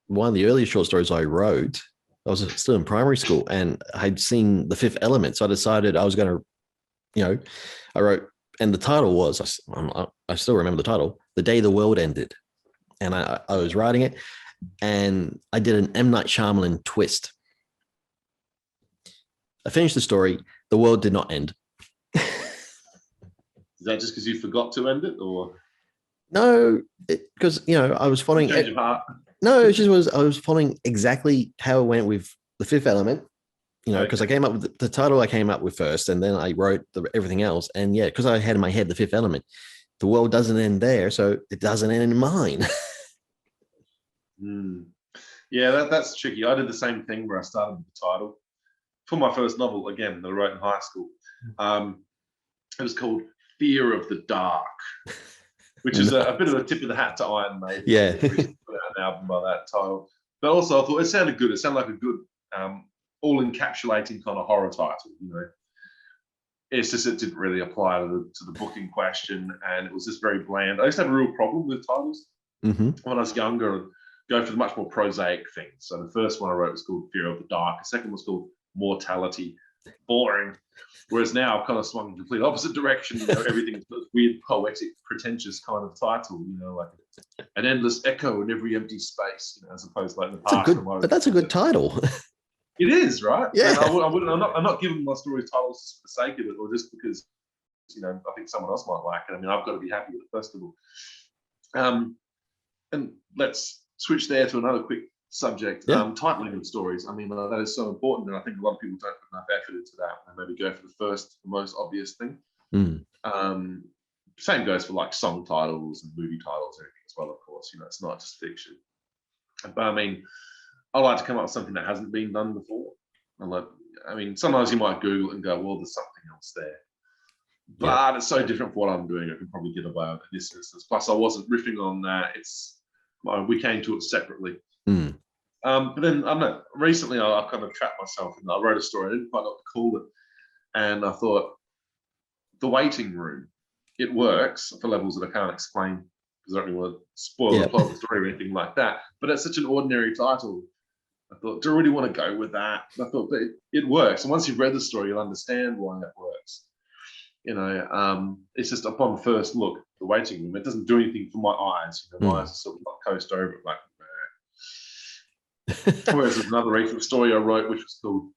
Speaker 1: one of the earliest short stories I wrote. I was still in primary school and I'd seen The Fifth Element, so I decided I was going to, I wrote, and the title was, I still remember the title, "The Day the World Ended," and I was writing it. And I did an M. Night Shyamalan twist. I finished the story. The world did not end.
Speaker 2: Is that just because you forgot to end it, or?
Speaker 1: No, because I was following.
Speaker 2: Change of heart.
Speaker 1: No, it just was. I was following exactly how it went with The Fifth Element. Because I came up with the title. I came up with first, and then I wrote everything else. And yeah, because I had in my head The Fifth Element. The world doesn't end there, so it doesn't end in mine.
Speaker 2: Yeah, that's tricky. I did the same thing where I started with the title for my first novel, again, that I wrote in high school. It was called Fear of the Dark, which is a bit of a tip of the hat to Iron Maiden.
Speaker 1: Yeah.
Speaker 2: Put out an album by that title. But also I thought it sounded good. It sounded like a good all-encapsulating kind of horror title, It's just it didn't really apply to the book in question, and it was just very bland. I used to have a real problem with titles when I was younger. Go for the much more prosaic things. So the first one I wrote was called Fear of the Dark. The second was called Mortality. Boring. Whereas now I've kind of swung in the complete opposite direction. Everything's a weird, poetic, pretentious kind of title. Like an endless echo in every empty space. As opposed to like in the past.
Speaker 1: But that's a good title.
Speaker 2: It is, right?
Speaker 1: Yeah.
Speaker 2: I'm not giving my stories titles just for the sake of it, or just because I think someone else might like it. I mean, I've got to be happy with it first of all. And let's switch there to another quick subject. Titling of stories. I mean, that is so important, and I think a lot of people don't put enough effort into that. And maybe go for the most obvious thing. Same goes for like song titles and movie titles and everything as well. Of course, it's not just fiction. But I mean, I like to come up with something that hasn't been done before. I mean, sometimes you might Google it and go, well, there's something else there. But it's so different from what I'm doing. I can probably get away with it in this instance. Plus, I wasn't riffing on that. We came to it separately. But then, I don't know, recently I kind of trapped myself in that. I wrote a story. I didn't quite know what to call it. And I thought, the waiting room, it works for levels that I can't explain because I don't really want to spoil the plot of the story or anything like that. But it's such an ordinary title. I thought, do I really want to go with that? And I thought, but it works. And once you've read the story, you'll understand why it works. It's just upon first look, the waiting room, it doesn't do anything for my eyes. My eyes are sort of like coast over it, like, whereas there's another recent story I wrote, which was called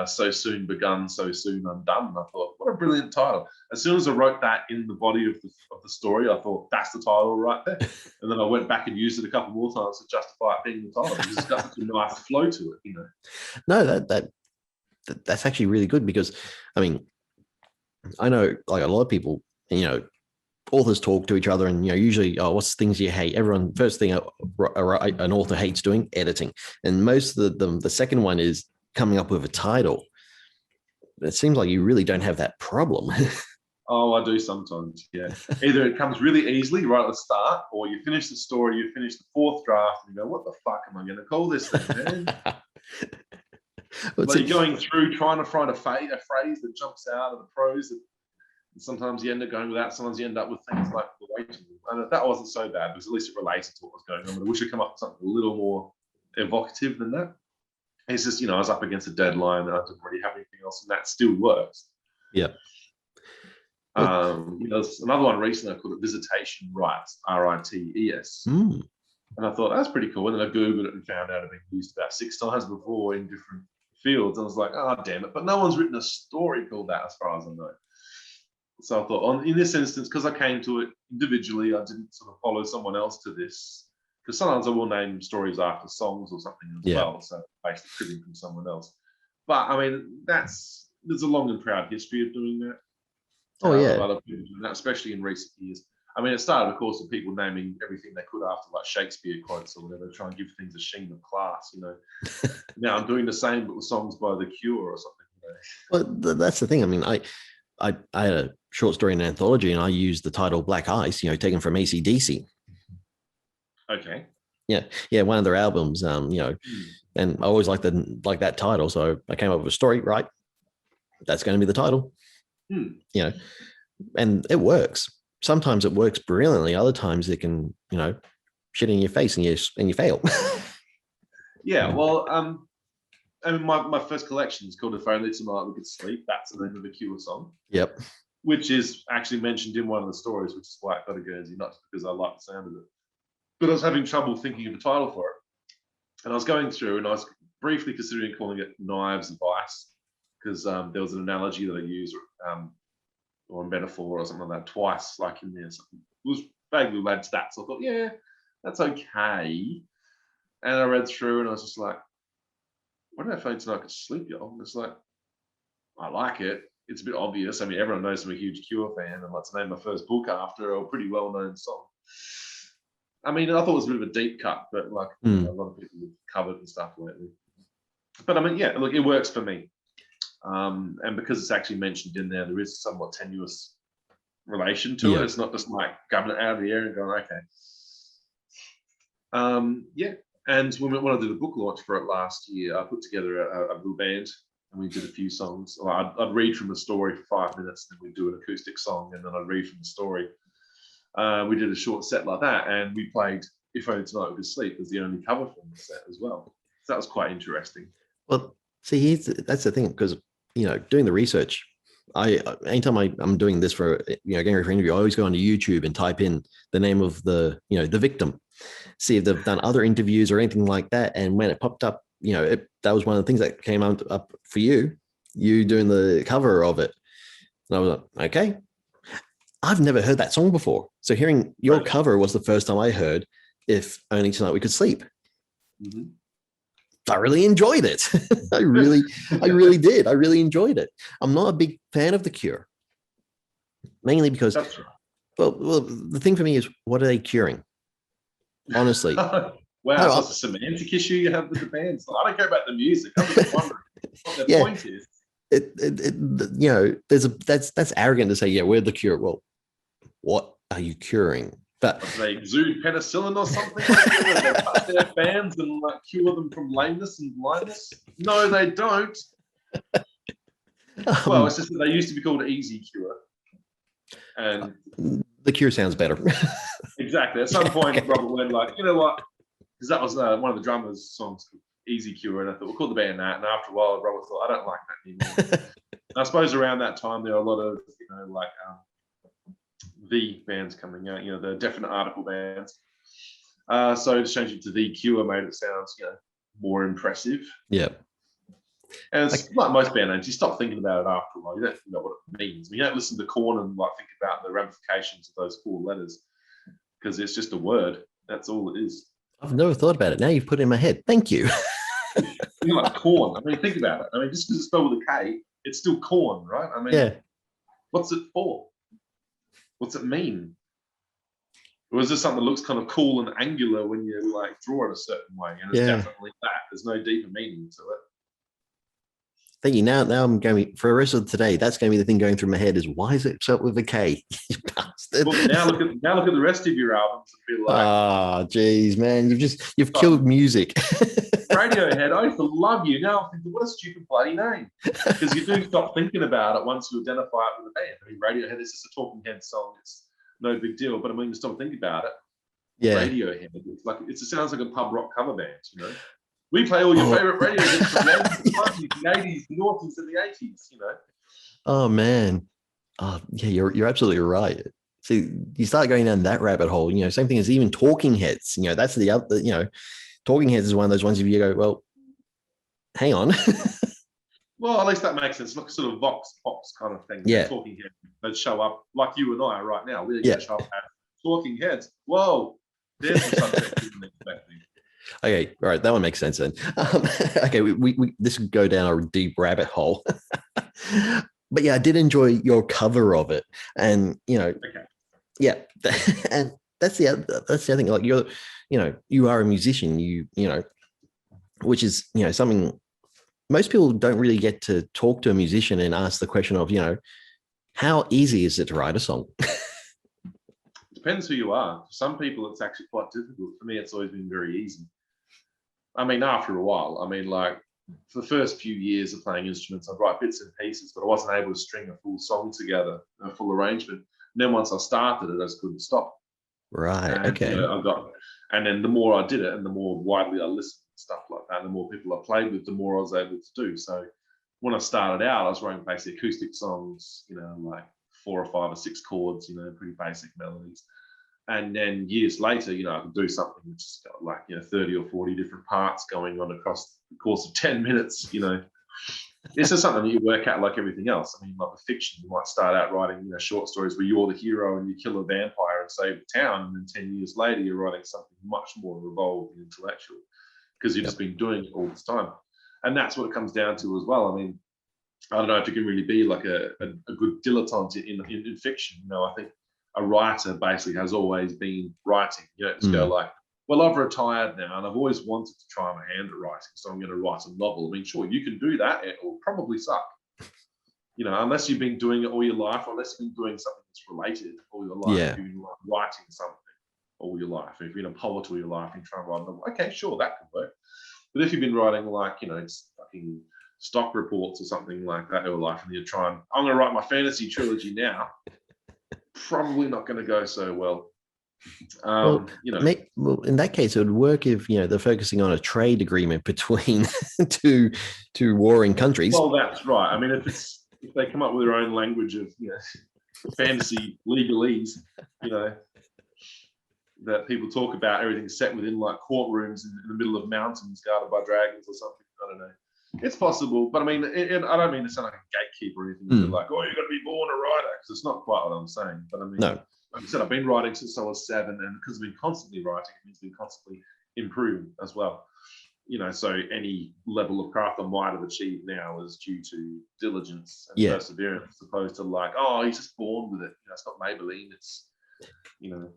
Speaker 2: So Soon Begun, So Soon Undone. And I thought, what a brilliant title. As soon as I wrote that in the body of the story, I thought, that's the title right there. And then I went back and used it a couple more times to justify it being the title. It's got such a nice flow to it,
Speaker 1: No, that's actually really good because, I mean, I know like a lot of people, authors talk to each other and, usually, what's things you hate? Everyone, first thing an author hates doing, editing. And most of the second one is coming up with a title. It seems like you really don't have that problem.
Speaker 2: Oh, I do sometimes, yeah. Either it comes really easily right at the start, or you finish the story, you finish the fourth draft, and you go, what the fuck am I going to call this thing, man? Like you're going through trying to find a phrase that jumps out of the prose. And sometimes you end up going with that. Sometimes you end up with things like the waiting room. And that wasn't so bad because at least it related to what was going on. But I wish I'd come up with something a little more evocative than that. It's just, I was up against a deadline and I didn't really have anything else, and that still works.
Speaker 1: Yeah.
Speaker 2: There's another one recently I called it Visitation Rites, RITES. And I thought, that's pretty cool. And then I Googled it and found out it had been used about 6 times before in different fields. And I was like, oh, damn it. But no one's written a story called that as far as I know. So I thought, in this instance, because I came to it individually, I didn't sort of follow someone else to this. Because sometimes I will name stories after songs or something as well. So basically cribbing from someone else. But, I mean, there's a long and proud history of doing that.
Speaker 1: Oh, yeah.
Speaker 2: Other people doing that, especially in recent years. I mean, it started, of course, with people naming everything they could after, like, Shakespeare quotes or whatever, try and give things a sheen of class, Now I'm doing the same, but with songs by The Cure or something,
Speaker 1: Well, that's the thing. I mean, I had a short story in an anthology, and I used the title Black Ice, taken from AC/DC.
Speaker 2: Okay.
Speaker 1: Yeah, one of their albums, and I always liked that title, so I came up with a story, right? That's going to be the title, and it works. Sometimes it works brilliantly. Other times it can, shit in your face and you fail.
Speaker 2: Yeah, well, I mean, my first collection is called If Only Tonight We Could Sleep. That's the name of the Cure song.
Speaker 1: Yep.
Speaker 2: Which is actually mentioned in one of the stories, which is why it got a Guernsey, not because I like the sound of it. But I was having trouble thinking of a title for it. And I was going through and I was briefly considering calling it Knives of Ice because there was an analogy that I used or a metaphor or something like that twice, like in there. Something. It was vaguely related to that. So I thought, yeah, that's okay. And I read through and I was just like, why did I find tonight I could sleep, y'all? It's like, I like it. It's a bit obvious. I mean, everyone knows I'm a huge Cure fan, and let's name my first book after a pretty well-known song. I mean, I thought it was a bit of a deep cut, but like a lot of people have covered and stuff lately. But I mean, yeah, look, it works for me. And because it's actually mentioned in there, there is a somewhat tenuous relation to it. It's not just like grabbing it out of the air and going, okay. Yeah. And when I did a book launch for it last year, I put together a little band and we did a few songs. I'd read from the story for 5 minutes, and then we'd do an acoustic song, and then I'd read from the story. We did a short set like that, and we played If Only Tonight We Could Sleep as the only cover from the set as well. So that was quite interesting.
Speaker 1: Well, see, that's the thing, because, doing the research, anytime I'm doing this for, getting ready for an interview, I always go onto YouTube and type in the name of the victim, see if they've done other interviews or anything like that. And when it popped up, that was one of the things that came up for you doing the cover of it. And I was like, okay, I've never heard that song before. So hearing your cover was the first time I heard If Only Tonight We Could Sleep. Mm-hmm. I really enjoyed it. I really did. I really enjoyed it. I'm not a big fan of The Cure, mainly because, well, the thing for me is, what are they curing? Honestly,
Speaker 2: Wow, so
Speaker 1: No,
Speaker 2: it's a semantic issue you have with the bands. I don't care about the music. I'm just wondering what their
Speaker 1: yeah,
Speaker 2: point is.
Speaker 1: there's that's arrogant to say, yeah, we're the cure. Well, what are you curing? But
Speaker 2: Do they exude penicillin or something? They touch their fans and like cure them from lameness and blindness? No, they don't. Well, it's just that they used to be called Easy Cure. And
Speaker 1: the cure sounds better.
Speaker 2: exactly. At some point,
Speaker 1: Okay.
Speaker 2: Robert went like, you know what? Because that was one of the drummers' songs, Easy Cure, and I thought we'll call the band that. And after a while, Robert thought, I don't like that anymore. I suppose around that time there were a lot of like the bands coming out, the definite article bands. So to change it to The Cure made it sound more impressive.
Speaker 1: Yeah.
Speaker 2: And it's like most band names, you stop thinking about it after a while. You don't know what it means. I mean, you don't listen to Korn and like think about the ramifications of those 4 letters because it's just a word. That's all it is.
Speaker 1: I've never thought about it. Now you've put it in my head. Thank you.
Speaker 2: Like corn. I mean, think about it. I mean, just because it's spelled with a K, it's still corn, right? I mean,
Speaker 1: Yeah.
Speaker 2: what's it for? What's it mean? Or is this something that looks kind of cool and angular when you like draw it a certain way? And it's definitely that. There's no deeper meaning to it.
Speaker 1: Thank you. Now I'm going for the rest of today. That's going to be the thing going through my head is why is it spelled with a K? You bastard.
Speaker 2: Well, now look at the rest of your albums and be like,
Speaker 1: geez, man, you've killed music.
Speaker 2: Radiohead. I used to love you. Now I'm thinking, what a stupid bloody name. Because you do stop thinking about it once you identify it with a band. I mean, Radiohead is just a Talking Head song. It's no big deal. But I mean, you stop thinking about it.
Speaker 1: Yeah.
Speaker 2: Radiohead. It sounds like a pub rock cover band. We play all your favorite radio hits from the 80s, the noughties, and the 80s,
Speaker 1: Oh man. Oh yeah, you're absolutely right. See, you start going down that rabbit hole, same thing as even Talking Heads. That's the other, Talking Heads is one of those ones if you go, well, hang on.
Speaker 2: Well, at least that makes sense. Look, sort of Vox Pops kind of thing.
Speaker 1: Yeah.
Speaker 2: Talking Heads. They'd show up like you and I right now. We're going to show up at Talking Heads. Whoa, there's the subject you didn't expecting.
Speaker 1: Okay, all right, that one makes sense then. Okay, we this would go down a deep rabbit hole. But yeah, I did enjoy your cover of it, and yeah, and that's the other thing. Like you are a musician, which is something most people don't really get to talk to a musician and ask the question of how easy is it to write a song?
Speaker 2: Depends who you are. For some people, it's actually quite difficult. For me, it's always been very easy. I mean, after a while, like for the first few years of playing instruments, I'd write bits and pieces, but I wasn't able to string a full song together, a full arrangement. And then once I started it, I just couldn't stop.
Speaker 1: Right.
Speaker 2: And,
Speaker 1: okay.
Speaker 2: And then the more I did it and the more widely I listened and stuff like that, and the more people I played with, the more I was able to do. So when I started out, I was writing basically acoustic songs, like 4 or 5 or 6 chords, pretty basic melodies. And then years later, I could do something which has got like 30 or 40 different parts going on across the course of 10 minutes. It's just something that you work out like everything else. I mean, like with fiction, you might start out writing short stories where you're the hero and you kill a vampire and save the town, and then 10 years later you're writing something much more involved and intellectual because you've just been doing it all this time. And that's what it comes down to as well. I mean, I don't know if you can really be like a good dilettante in fiction. I think a writer basically has always been writing. Go like, well, I've retired now and I've always wanted to try my hand at writing, so I'm going to write a novel. I mean, sure, you can do that. It will probably suck. Unless you've been doing it all your life, or unless you've been doing something that's related all your life.
Speaker 1: Yeah.
Speaker 2: You've been writing something all your life. If you've been a poet all your life and try and write a novel, okay, sure, that could work. But if you've been writing like, it's fucking stock reports or something like that all life, and you're trying, I'm going to write my fantasy trilogy now, probably not going to go so well.
Speaker 1: Well, in that case, it would work if they're focusing on a trade agreement between two warring countries.
Speaker 2: Well, that's right. I mean, if they come up with their own language of fantasy legalese, that people talk about, everything's set within like courtrooms in the middle of mountains guarded by dragons or something. I don't know. It's possible, but I mean, I don't mean to sound like a gatekeeper or anything. Like, oh, you've got to be born a writer, because it's not quite what I'm saying. But I mean,
Speaker 1: no.
Speaker 2: Like I said, I've been writing since I was 7, and because I've been constantly writing, it means been constantly improving as well. So any level of craft I might have achieved now is due to diligence and perseverance, as opposed to like, oh, he's just born with it. It's not Maybelline. It's You know,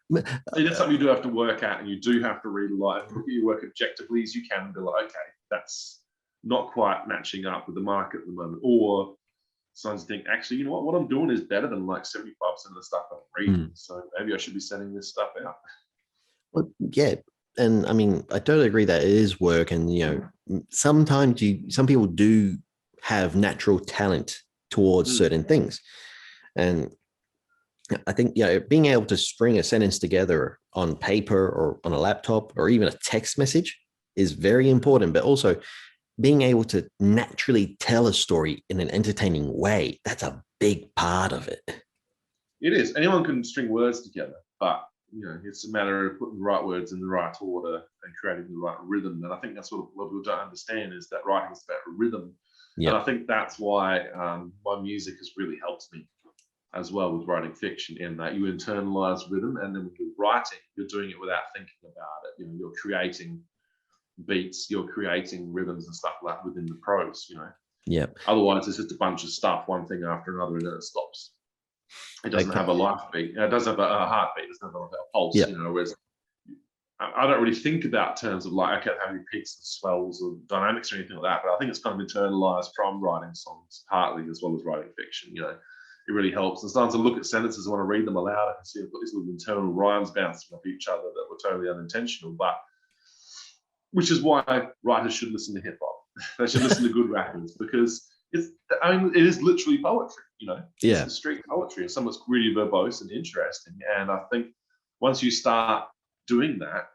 Speaker 1: But,
Speaker 2: that's something you do have to work at, and you do have to read a lot and look at your work objectively as you can and be like, okay, that's not quite matching up with the market at the moment. Or sometimes think, actually, you know what I'm doing is better than like 75% of the stuff I'm reading. So maybe I should be sending this stuff out.
Speaker 1: well, yeah. And I mean, I totally agree that it is work. And, sometimes some people do have natural talent towards certain things. And I think, being able to string a sentence together on paper or on a laptop or even a text message is very important, but also being able to naturally tell a story in an entertaining way, that's a big part of it.
Speaker 2: It is. Anyone can string words together, but it's a matter of putting the right words in the right order and creating the right rhythm. And I think that's what a lot of people don't understand, is that writing is about rhythm. Yep. And I think that's why my music has really helped me as well with writing fiction, in that you internalize rhythm, and then when you're writing, you're doing it without thinking about it. You're creating beats, you're creating rhythms and stuff like that within the prose.
Speaker 1: Yeah.
Speaker 2: Otherwise, it's just a bunch of stuff, one thing after another, and then it stops. It doesn't have a life beat. It does have a heartbeat. It doesn't have a pulse.
Speaker 1: Yep.
Speaker 2: Whereas I don't really think about terms of like, okay, how many peaks and swells or dynamics or anything like that. But I think it's kind of internalized from writing songs, partly, as well as writing fiction. It really helps. And sometimes I look at sentences, I want to read them aloud. I can see I've got these little internal rhymes bouncing off each other that were totally unintentional, but which is why writers should listen to hip hop. They should listen to good rappers, because it is literally poetry, It's street poetry, and somewhat's really verbose and interesting. And I think once you start doing that,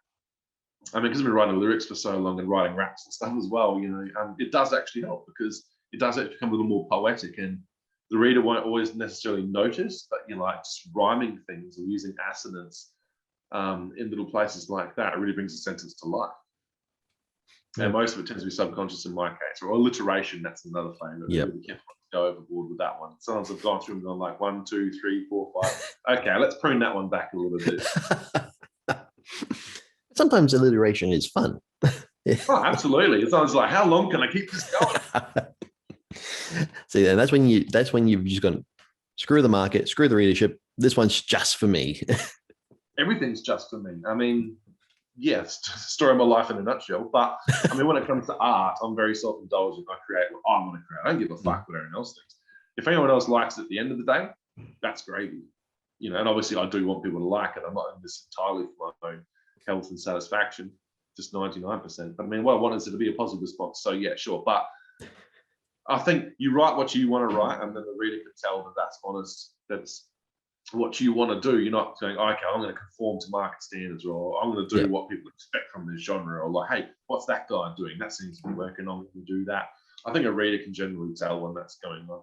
Speaker 2: because I've been writing lyrics for so long and writing raps and stuff as well, it does actually help, because it does actually become a little more poetic, and the reader won't always necessarily notice, but just rhyming things or using assonance in little places like that, it really brings a sentence to life. And most of it tends to be subconscious in my case, or alliteration. That's another thing.
Speaker 1: Yep.
Speaker 2: Really can't go overboard with that one. Sometimes I've gone through and gone like 1, 2, 3, 4, 5. Okay, let's prune that one back a little bit.
Speaker 1: Sometimes alliteration is fun.
Speaker 2: Oh, absolutely. It's always like, how long can I keep this going?
Speaker 1: See, and that's when you've just gone, screw the market, screw the readership. This one's just for me.
Speaker 2: Everything's just for me. Yes, story of my life in a nutshell. But when it comes to art, I'm very self-indulgent. I create what I want to create. I don't give a fuck what everyone else thinks. If anyone else likes it at the end of the day, that's gravy. And obviously I do want people to like it. I'm not in this entirely for my own health and satisfaction, just 99%. But what I want is it to be a positive response. So yeah, sure. But I think you write what you want to write, and then the reader can tell that that's honest. That's what you want to do. You're not going, okay, I'm going to conform to market standards, or I'm going to do what people expect from this genre, or like, hey, what's that guy doing? That seems to be working. I'm going to do that. I think a reader can generally tell when that's going on.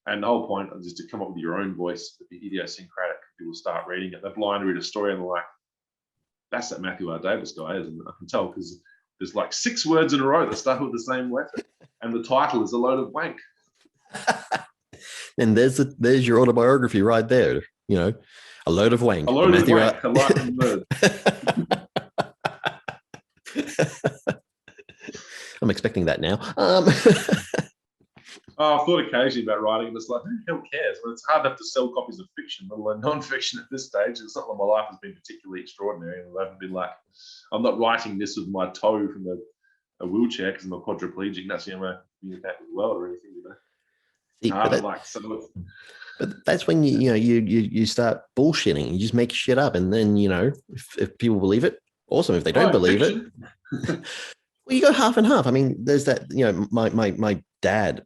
Speaker 2: And the whole point is just to come up with your own voice, to be idiosyncratic. People start reading it. They're blind read a story and they're like, that's that Matthew R. Davis guy, isn't it? I can tell because there's like 6 words in a row that start with the same letter, and the title is a load of wank.
Speaker 1: And there's your autobiography right there. A load of wank.
Speaker 2: A load of wank. A life in the
Speaker 1: I'm expecting that now.
Speaker 2: I've thought occasionally about writing, and it's like, who the hell cares? It's hard enough to sell copies of fiction, let alone non-fiction at this stage. It's not like my life has been particularly extraordinary. I haven't been like, I'm not writing this with my toe from a wheelchair because I'm a quadriplegic. That's the only way I can communicate with the world or anything,
Speaker 1: But that's when you start bullshitting. You just make shit up, and then if people believe it, awesome. If they don't believe it, well, you go half and half. There's that. My dad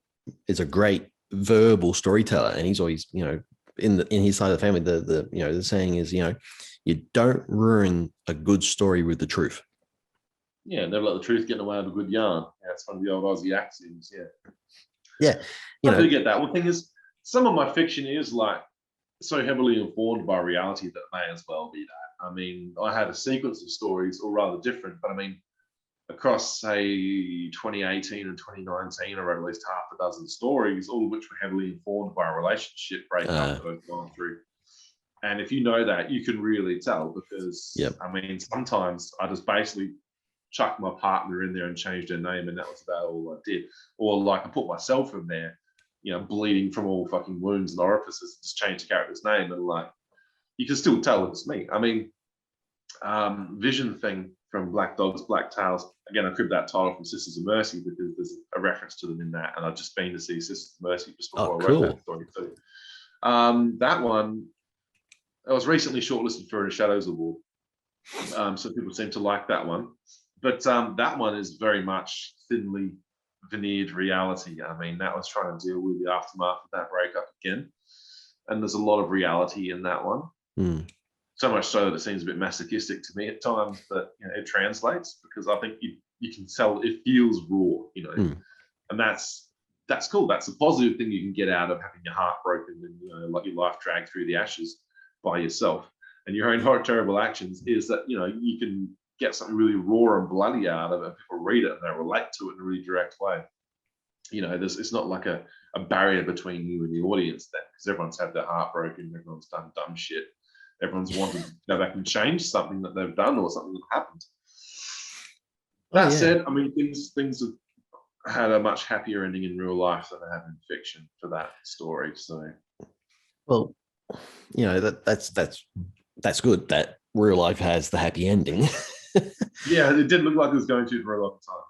Speaker 1: is a great verbal storyteller, and he's always in his side of the family. The saying is you don't ruin a good story with the truth.
Speaker 2: Yeah, never let the truth get in the way of a good yarn. Yeah, it's one of the old Aussie axioms.
Speaker 1: Yeah.
Speaker 2: I do get that. Well, the thing is, some of my fiction is like so heavily informed by reality that may as well be that. I had a sequence of stories, or rather different, but across say 2018 and 2019, I wrote at least half a dozen stories, all of which were heavily informed by a relationship breakup that I've gone through. And if you know that, you can really tell, because sometimes I just basically chucked my partner in there and changed her name, and that was about all I did. Or like I put myself in there, bleeding from all fucking wounds and orifices, and just changed the character's name, and like you can still tell it's me. I mean, Vision thing from Black Dogs, Black Tails. Again, I cribbed that title from Sisters of Mercy because there's a reference to them in that, and I've just been to see Sisters of Mercy just before I wrote that story too. That one, I was recently shortlisted for a Shadows Award, so people seem to like that one. But that one is very much thinly veneered reality. I mean, that was trying to deal with the aftermath of that breakup again, and there's a lot of reality in that one. So much so that it seems a bit masochistic to me at times, but it translates because I think you can tell it feels raw, and that's cool. That's a positive thing you can get out of having your heart broken and like your life dragged through the ashes by yourself and your own terrible actions. Is that you can get something really raw and bloody out of it. People read it and they relate to it in a really direct way. It's not like a barrier between you and the audience then, because everyone's had their heart broken, everyone's done dumb shit. Everyone's wanted to go back and change something that they've done or something that happened. That said, I mean, things have had a much happier ending in real life than they have in fiction for that story. So,
Speaker 1: well, that's good that real life has the happy ending.
Speaker 2: Yeah, it didn't look like it was going to for a long time,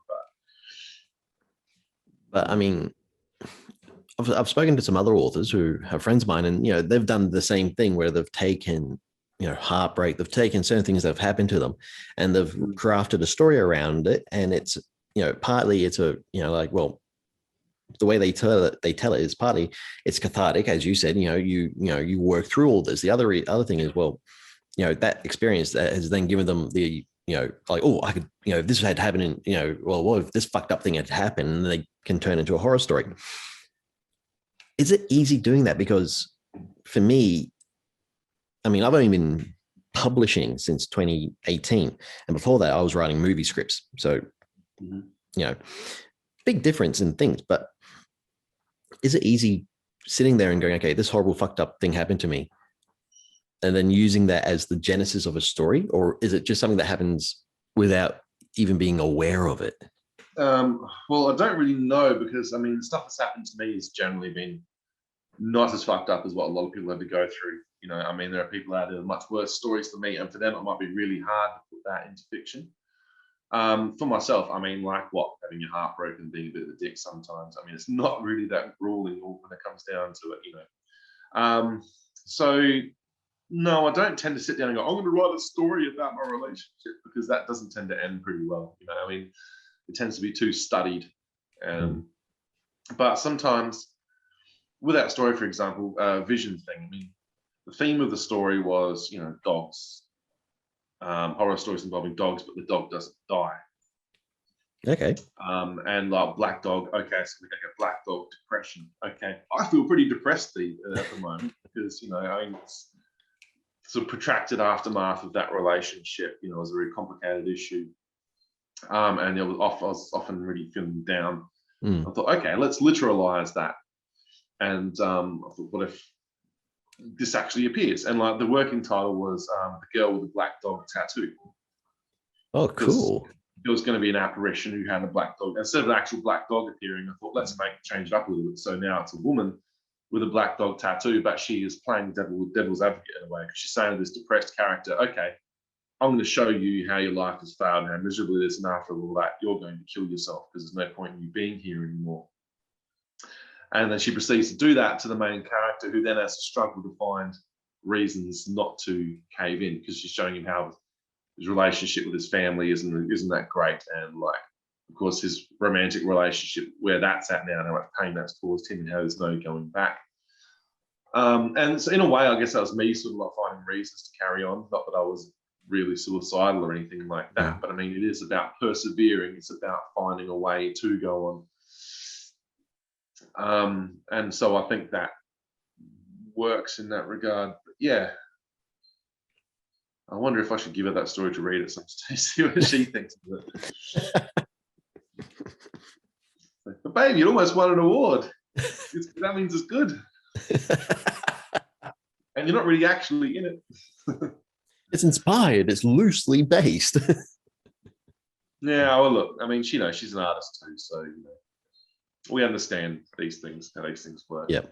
Speaker 1: but I mean, I've spoken to some other authors who are friends of mine, and they've done the same thing where they've taken heartbreak, they've taken certain things that have happened to them, and they've crafted a story around it. And it's partly it's a like, well, the way they tell it is partly it's cathartic, as you said. You work through all this. The other thing is, well, that experience that has then given them the like, oh, I could, if this had happened in, well, what if this fucked up thing had happened, and they can turn into a horror story. Is it easy doing that? Because for me, I mean, I've only been publishing since 2018. And before that, I was writing movie scripts. So, big difference in things. But is it easy sitting there and going, okay, this horrible fucked up thing happened to me, and then using that as the genesis of a story? Or is it just something that happens without even being aware of it?
Speaker 2: Well, I don't really know, because I mean, stuff that's happened to me has generally been not as fucked up as what a lot of people have to go through. I mean, there are people out there with much worse stories than me, and for them it might be really hard to put that into fiction. For myself, I mean, like having your heart broken, being a bit of a dick sometimes. I mean, it's not really that grueling when it comes down to it, So no, I don't tend to sit down and go, I'm going to write a story about my relationship, because that doesn't tend to end pretty well. I mean, it tends to be too studied. But sometimes with that story, for example, Vision thing, I mean, the theme of the story was, dogs, horror stories involving dogs, but the dog doesn't die.
Speaker 1: Okay.
Speaker 2: And like Black Dog, okay, so we get Black Dog depression. Okay, I feel pretty depressed at the moment because, I mean, it's a protracted aftermath of that relationship. It was a very complicated issue. And I was often really feeling down. I thought, okay, let's literalize that. And I thought, what if this actually appears? And like the working title was The Girl with the Black Dog Tattoo.
Speaker 1: Oh, cool.
Speaker 2: It was going to be an apparition who had a black dog. Instead of an actual black dog appearing, I thought, let's change it up a little bit. So now it's a woman with a black dog tattoo, but she is playing devil's advocate in a way, because she's saying to this depressed character, okay, I'm going to show you how your life has failed and how miserable it is, and after all that, you're going to kill yourself because there's no point in you being here anymore. And then she proceeds to do that to the main character, who then has to struggle to find reasons not to cave in, because she's showing him how his relationship with his family isn't that great, and like, of course, his romantic relationship, where that's at now, and how much pain that's caused him, and how there's no going back. And so in a way, I guess that was me sort of like finding reasons to carry on. Not that I was really suicidal or anything like that, but I mean, it is about persevering. It's about finding a way to go on. And so I think that works in that regard. But yeah, I wonder if I should give her that story to read at some stage, see what she thinks of it. But babe, you almost won an award. That means it's good. And you're not really actually in it.
Speaker 1: It's inspired. It's loosely based.
Speaker 2: Yeah, well, look, I mean, she's an artist too, so we understand these things, how these things work.
Speaker 1: Yeah.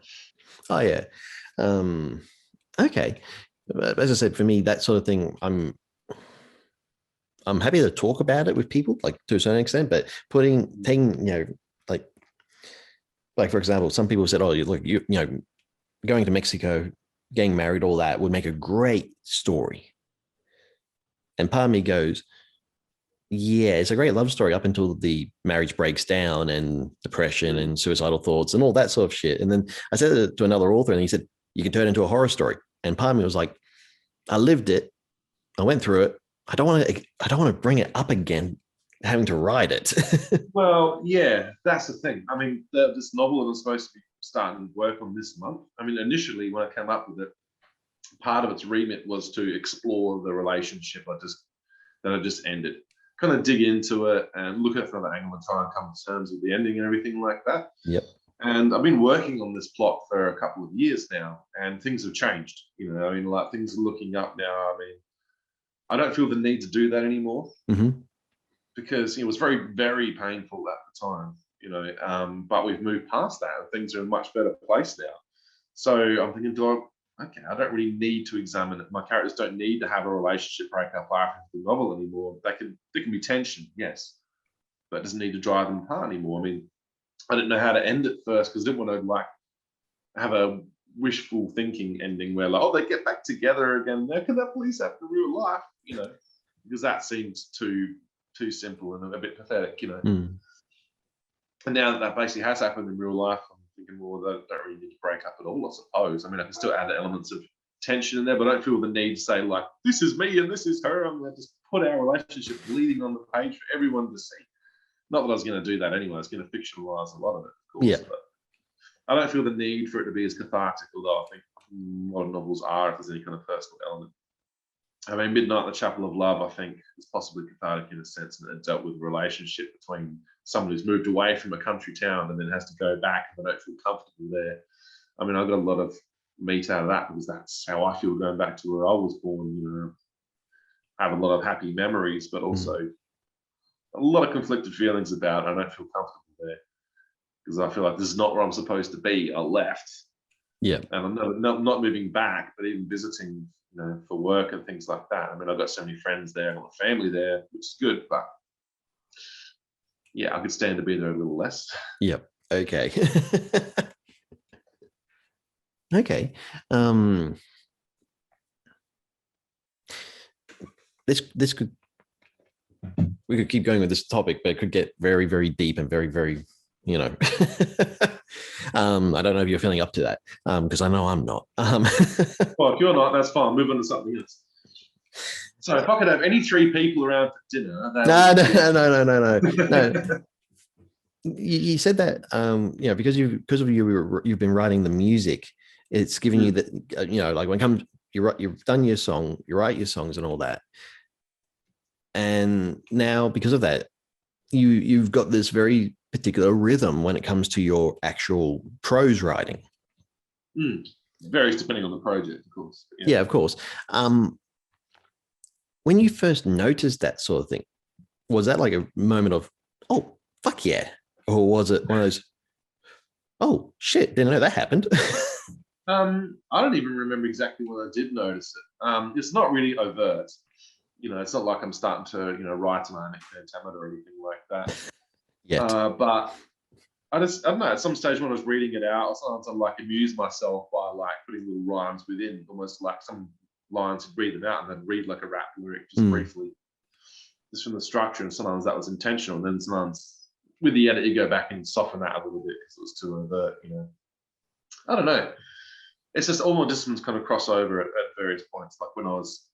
Speaker 1: Oh, yeah. Okay. as I said, for me, that sort of thing, I'm happy to talk about it with people, like to a certain extent, but taking, like for example, some people said, oh, look, you know, going to Mexico, getting married, all that would make a great story. And part of me goes, yeah, it's a great love story up until the marriage breaks down and depression and suicidal thoughts and all that sort of shit. And then I said it to another author and he said, you can turn it into a horror story. And part of me was like, I lived it. I went through it. I don't want to bring it up again, having to write it.
Speaker 2: Well, yeah, that's the thing. I mean, this novel that I'm supposed to be starting work on this month. I mean, initially when I came up with it, part of its remit was to explore the relationship that I just ended. Kind of dig into it and look at it from another angle and try and come to terms with the ending and everything like that.
Speaker 1: Yep.
Speaker 2: And I've been working on this plot for a couple of years now, and things have changed. You know, I mean, like things are looking up now. I mean, I don't feel the need to do that anymore because it was very, very painful at the time. You know, but we've moved past that, and things are in a much better place now. So I'm thinking, okay, I don't really need to examine it. My characters don't need to have a relationship break up after the novel anymore. There can be tension, yes, but it doesn't need to drive them apart anymore. I mean, I didn't know how to end it first because I didn't want to like have a wishful thinking ending where like, oh, they get back together again. Now can that police have the real life? You know, because that seems too simple and a bit pathetic. You know, and now that basically has happened in real life, I'm thinking, well, they don't really need to break up at all, I suppose. I mean, I can still add elements of tension in there, but I don't feel the need to say, like, this is me and this is her. I'm going to just put our relationship bleeding on the page for everyone to see. Not that I was going to do that anyway. I was going to fictionalize a lot of it, of course.
Speaker 1: Yeah.
Speaker 2: But I don't feel the need for it to be as cathartic, although I think a lot of novels are if there's any kind of personal element. I mean, Midnight, The Chapel of Love, I think, is possibly cathartic in a sense, and it dealt with a relationship between someone who's moved away from a country town and then has to go back and they don't feel comfortable there. I mean, I got a lot of meat out of that because that's how I feel going back to where I was born. You know, I have a lot of happy memories, but also a lot of conflicted feelings about it. I don't feel comfortable there because I feel like this is not where I'm supposed to be. I left.
Speaker 1: Yeah.
Speaker 2: And I'm not moving back, but even visiting, you know, for work and things like that. I mean, I've got so many friends there, I've got a family there, which is good, but yeah, I could stand to be there a little less.
Speaker 1: Yep. Okay. Okay. This could, we could keep going with this topic, but it could get very, very deep and very, very, you know. I don't know if you're feeling up to that, because I know I'm not.
Speaker 2: Well, if you're not, that's fine. Move on to something else. So if I could have any three people around for dinner,
Speaker 1: no. You said that, you know, because you've been writing the music, it's giving you that, you know, like when it comes, you've done your song, you write your songs and all that, and now because of that, you've got this very particular rhythm when it comes to your actual prose writing.
Speaker 2: Varies depending on the project, of course.
Speaker 1: Yeah, of course. When you first noticed that sort of thing, was that like a moment of, oh, fuck yeah? Or was it one of those, oh, shit, didn't know that happened?
Speaker 2: I don't even remember exactly when I did notice it. It's not really overt. You know, it's not like I'm starting to, you know, write an iambic pentameter or anything like that. But I don't know, at some stage when I was reading it out, sometimes I like amuse myself by like putting little rhymes within, almost like some lines to read them out and then read like a rap lyric just briefly, just from the structure. And sometimes that was intentional. And then sometimes with the edit, you go back and soften that a little bit because it was too overt, you know. I don't know. It's just all my disciplines kind of cross over at various points. Like when I was,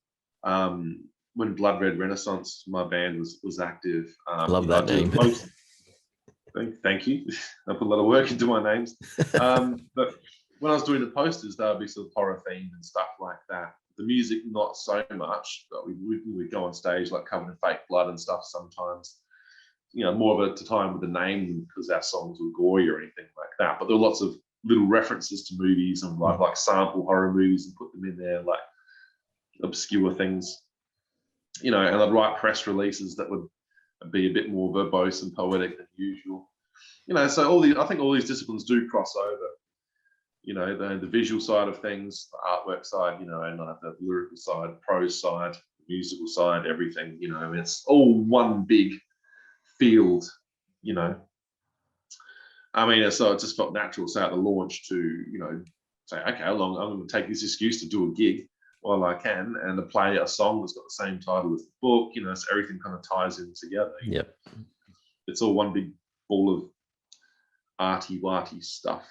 Speaker 2: when Blood Red Renaissance, my band was active.
Speaker 1: Love that name.
Speaker 2: Thank you. I put a lot of work into my names. But when I was doing the posters, they would be sort of horror themed and stuff like that. The music, not so much, but we'd go on stage like covered in fake blood and stuff sometimes. You know, more of a time with the name because our songs were gory or anything like that. But there were lots of little references to movies and like sample horror movies and put them in there, like obscure things. You know, and I'd write press releases that would be a bit more verbose and poetic than usual. You know, so I think all these disciplines do cross over. you know, the visual side of things, the artwork side, you know, and like the lyrical side, prose side, musical side, everything, you know, it's all one big field, you know. I mean, so it just felt natural, say at the launch, to, you know, say, okay, I'm going to take this excuse to do a gig while I can, and to play a song that's got the same title as the book, you know, so everything kind of ties in together.
Speaker 1: Yep.
Speaker 2: It's all one big ball of arty-warty stuff.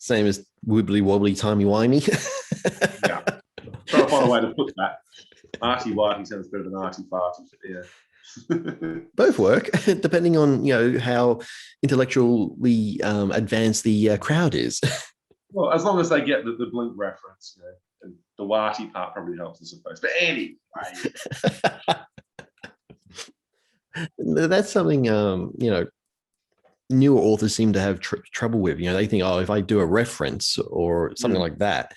Speaker 1: Same as wibbly wobbly timey wimey.
Speaker 2: Yeah. Trying to find a way to put that. Arty-warty sounds better than arty-farty, but yeah.
Speaker 1: Both work, depending on, you know, how intellectually advanced the crowd is.
Speaker 2: Well, as long as they get the Blink reference, you know, and the warty part probably helps, I suppose. But anyway.
Speaker 1: That's something, you know, newer authors seem to have trouble with. You know, they think, oh, if I do a reference or something like that,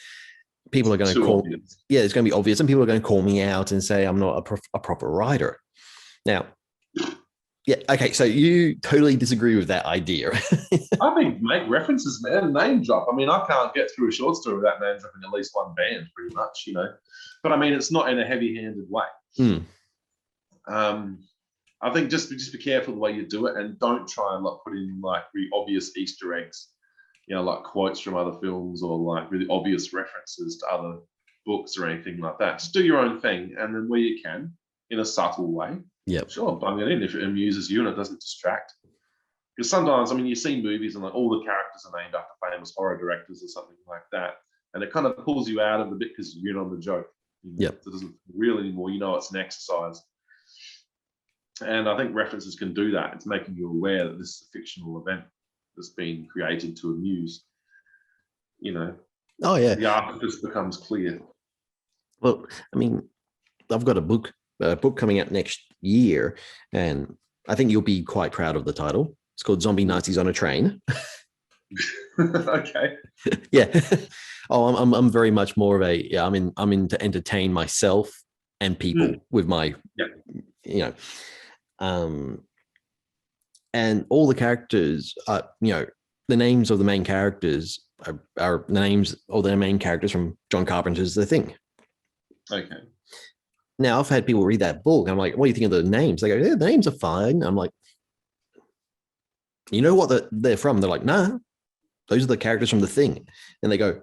Speaker 1: people are going to call me. Yeah, it's going to be obvious, and people are going to call me out and say I'm not a proper writer. Now, yeah, okay, so you totally disagree with that idea.
Speaker 2: I think make references, man, name drop. I mean, I can't get through a short story without name dropping at least one band, pretty much, you know. But I mean, it's not in a heavy-handed way. I think just be careful the way you do it, and don't try and like put in like really obvious Easter eggs, you know, like quotes from other films or like really obvious references to other books or anything like that. Just do your own thing, and then where you can, in a subtle way, sure, bung it in if it amuses you and it doesn't distract. Because sometimes, I mean, you see movies and like all the characters are named after famous horror directors or something like that, and it kind of pulls you out of the bit because you're in on the joke. You know? It doesn't real anymore. You know, it's an exercise. And I think references can do that. It's making you aware that this is a fictional event that's been created to amuse. You know.
Speaker 1: Oh yeah.
Speaker 2: The art just becomes clear.
Speaker 1: Well, I mean, I've got a book coming out next year, and I think you'll be quite proud of the title. It's called Zombie Nazis on a Train.
Speaker 2: Okay.
Speaker 1: Yeah. Oh, I'm very much more of a I'm in to entertain myself and people with my you know. And all the characters are, you know, the names of the main characters are the names of their main characters from John Carpenter's The Thing.
Speaker 2: Okay.
Speaker 1: Now, I've had people read that book. I'm like, what do you think of the names? They go, yeah, the names are fine. I'm like, you know what they're from? They're like, nah, those are the characters from The Thing. And they go,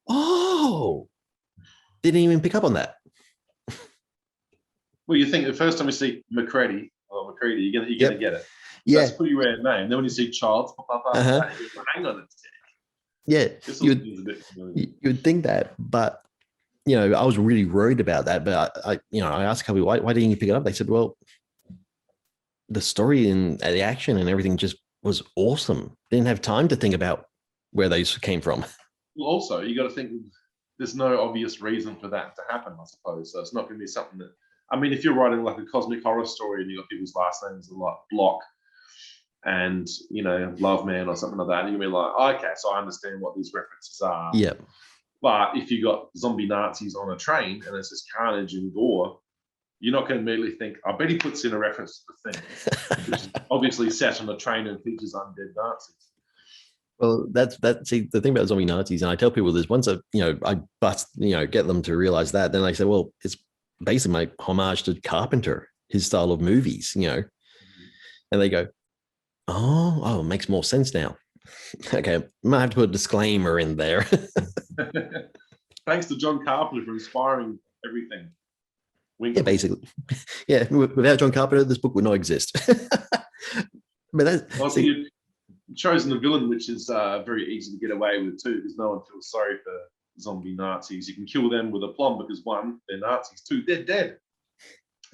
Speaker 1: oh, didn't even pick up on that.
Speaker 2: Well, you think the first time you see McCready, you're gonna get it.
Speaker 1: Yeah.
Speaker 2: That's a pretty rare name. Then when you see Childs pop up after that, you go, hang on a sec.
Speaker 1: Yeah, you'd think that, but you know, I was really worried about that. But I asked a couple, why didn't you pick it up? They said, well, the story and the action and everything just was awesome. Didn't have time to think about where those came from.
Speaker 2: Well, also, you got to think there's no obvious reason for that to happen, I suppose. So it's not going to be something that, I mean, if you're writing like a cosmic horror story and you got people's last names are like Block and, you know, Love Man or something like that, and you'll be like, okay, so I understand what these references are.
Speaker 1: Yeah.
Speaker 2: But if you got zombie Nazis on a train and it's just carnage and gore, you're not going to immediately think, I bet he puts in a reference to The Thing, which is obviously set on a train and features undead Nazis.
Speaker 1: Well, that's see, the thing about zombie Nazis, and I tell people this once I get them to realize that, then I say, well, it's basically my homage to Carpenter, his style of movies, you know. And they go, oh, it makes more sense now. Okay, I might have to put a disclaimer in there.
Speaker 2: Thanks to John Carpenter for inspiring everything. Wink.
Speaker 1: Yeah, basically. Yeah, without John Carpenter, this book would not exist. But that's
Speaker 2: you've chosen a villain which is very easy to get away with too, because no one feels sorry for zombie Nazis. You can kill them with a plum because one, they're Nazis, two, they're dead.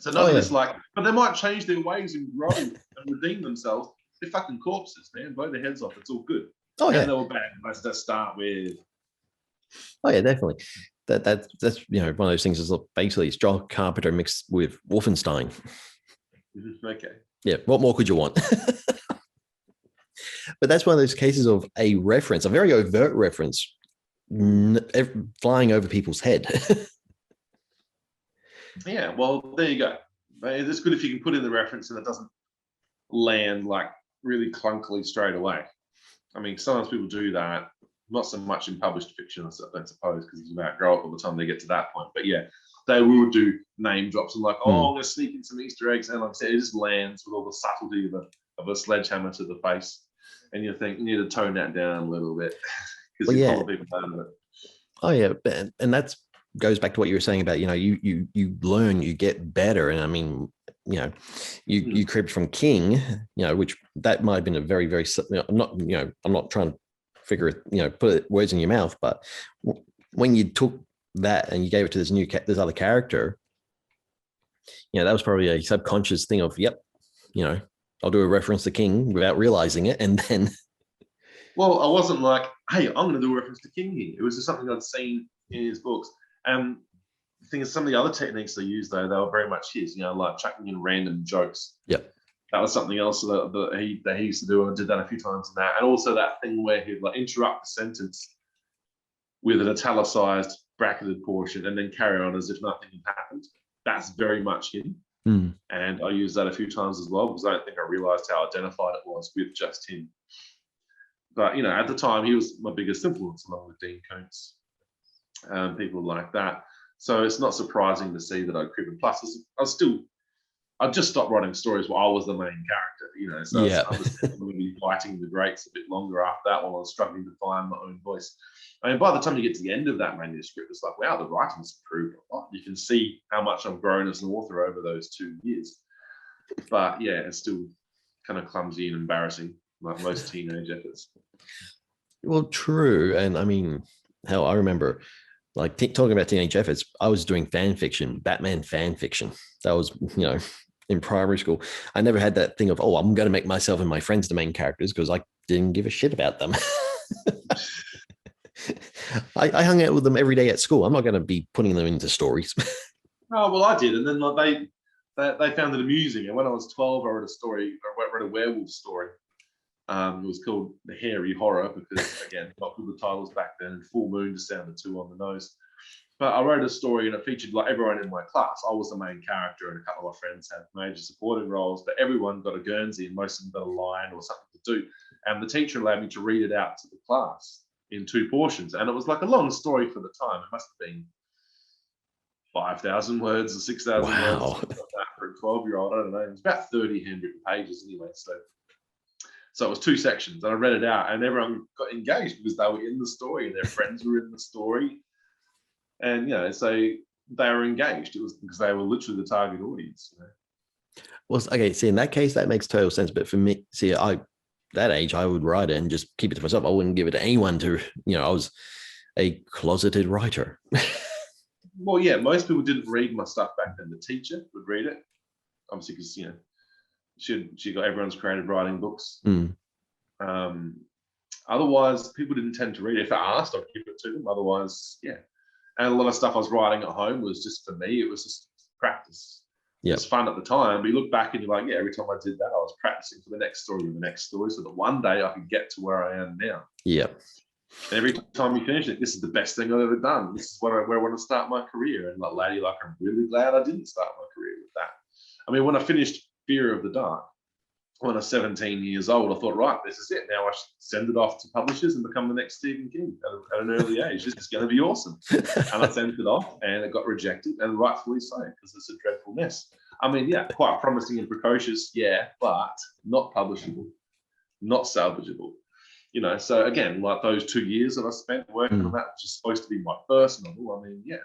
Speaker 2: So none of this like, but they might change their ways and grow and redeem themselves. They're fucking corpses, man. Blow their heads off. It's all good.
Speaker 1: Oh yeah,
Speaker 2: and they were bad. Let's just start with.
Speaker 1: Oh yeah, definitely. That's you know, one of those things is basically it's John Carpenter mixed with Wolfenstein.
Speaker 2: Okay.
Speaker 1: Yeah, what more could you want? But that's one of those cases of a reference, a very overt reference, flying over people's head.
Speaker 2: Yeah, well, there you go. It's good if you can put in the reference and it doesn't land like really clunkily straight away. I mean, sometimes people do that, not so much in published fiction, I don't suppose, because you might grow up by the time they get to that point. But yeah, they will do name drops and like, oh, I'm going to sneak in some Easter eggs. And like I said, it just lands with all the subtlety of a sledgehammer to the face. And you think you need to tone that down a little bit because you pull people out of it.
Speaker 1: Oh yeah, and that's goes back to what you were saying about, you learn, you get better. And I mean, you crept from king, which that might have been a very, very, I'm not trying to figure it, put words in your mouth, but when you took that and you gave it to this other character, that was probably a subconscious thing of, yep, I'll do a reference to king without realizing it. And then.
Speaker 2: Well, I wasn't like, hey, I'm going to do a reference to king here. It was just something I'd seen in his books. And the thing is, some of the other techniques they used, though, they were very much his, like chucking in random jokes.
Speaker 1: Yep.
Speaker 2: That was something else that he used to do, and I did that a few times in that. And also that thing where he'd like interrupt the sentence with an italicized, bracketed portion and then carry on as if nothing had happened. That's very much him. And I used that a few times as well, because I don't think I realized how identified it was with just him. But, at the time, he was my biggest influence, along with Dean Koontz, people like that. So it's not surprising to see that I'd creep. Plus, I just stopped writing stories where I was the main character, so I was going to be fighting the greats a bit longer after that, while I was struggling to find my own voice. I mean, by the time you get to the end of that manuscript, it's like, wow, the writing's improved a lot. You can see how much I've grown as an author over those 2 years. But yeah, it's still kind of clumsy and embarrassing, like most teenage efforts.
Speaker 1: Well, true. And I mean, hell, I remember like talking about teenage efforts, I was doing fan fiction, Batman fan fiction. That was, in primary school. I never had that thing of, oh, I'm going to make myself and my friends the main characters, because I didn't give a shit about them. I hung out with them every day at school. I'm not going to be putting them into stories.
Speaker 2: Oh, well, I did. And then they found it amusing. And when I was 12, I read a werewolf story. It was called The Hairy Horror, because, again, not good with titles back then, and Full Moon just sounded too on the nose. But I wrote a story and it featured like everyone in my class. I was the main character and a couple of friends had major supporting roles, but everyone got a Guernsey and most of them got a line or something to do. And the teacher allowed me to read it out to the class in 2 portions. And it was like a long story for the time. It must have been 5,000 words or 6,000 words or something like that for a 12-year-old. I don't know. It was about 30 handwritten pages anyway. So it was 2 sections, and I read it out, and everyone got engaged because they were in the story and their friends were in the story. And, so they were engaged. It was because they were literally the target audience.
Speaker 1: Well, okay, see, in that case, that makes total sense. But for me, see, that age, I would write it and just keep it to myself. I wouldn't give it to anyone to, I was a closeted writer.
Speaker 2: Well, yeah, most people didn't read my stuff back then. The teacher would read it, obviously, because, she got everyone's creative writing books. Otherwise, people didn't tend to read it. If I asked, I'd give it to them. Otherwise, yeah. And a lot of stuff I was writing at home was just, for me, it was just practice. It was fun at the time, but you look back and you're like, yeah, every time I did that, I was practicing for the next story and the next story, so that one day I could get to where I am now.
Speaker 1: Yeah.
Speaker 2: And every time you finish it, this is the best thing I've ever done. This is where I want to start my career. And like, lady, I'm really glad I didn't start my career with that. I mean, when I finished Fear of the Dark, when I was 17 years old, I thought, right, this is it. Now I should send it off to publishers and become the next Stephen King at an early age. This is going to be awesome. And I sent it off and it got rejected, and rightfully so, because it's a dreadful mess. I mean, yeah, quite promising and precocious, yeah, but not publishable, not salvageable. So again, like those 2 years that I spent working on that, which is supposed to be my first novel, I mean, yeah,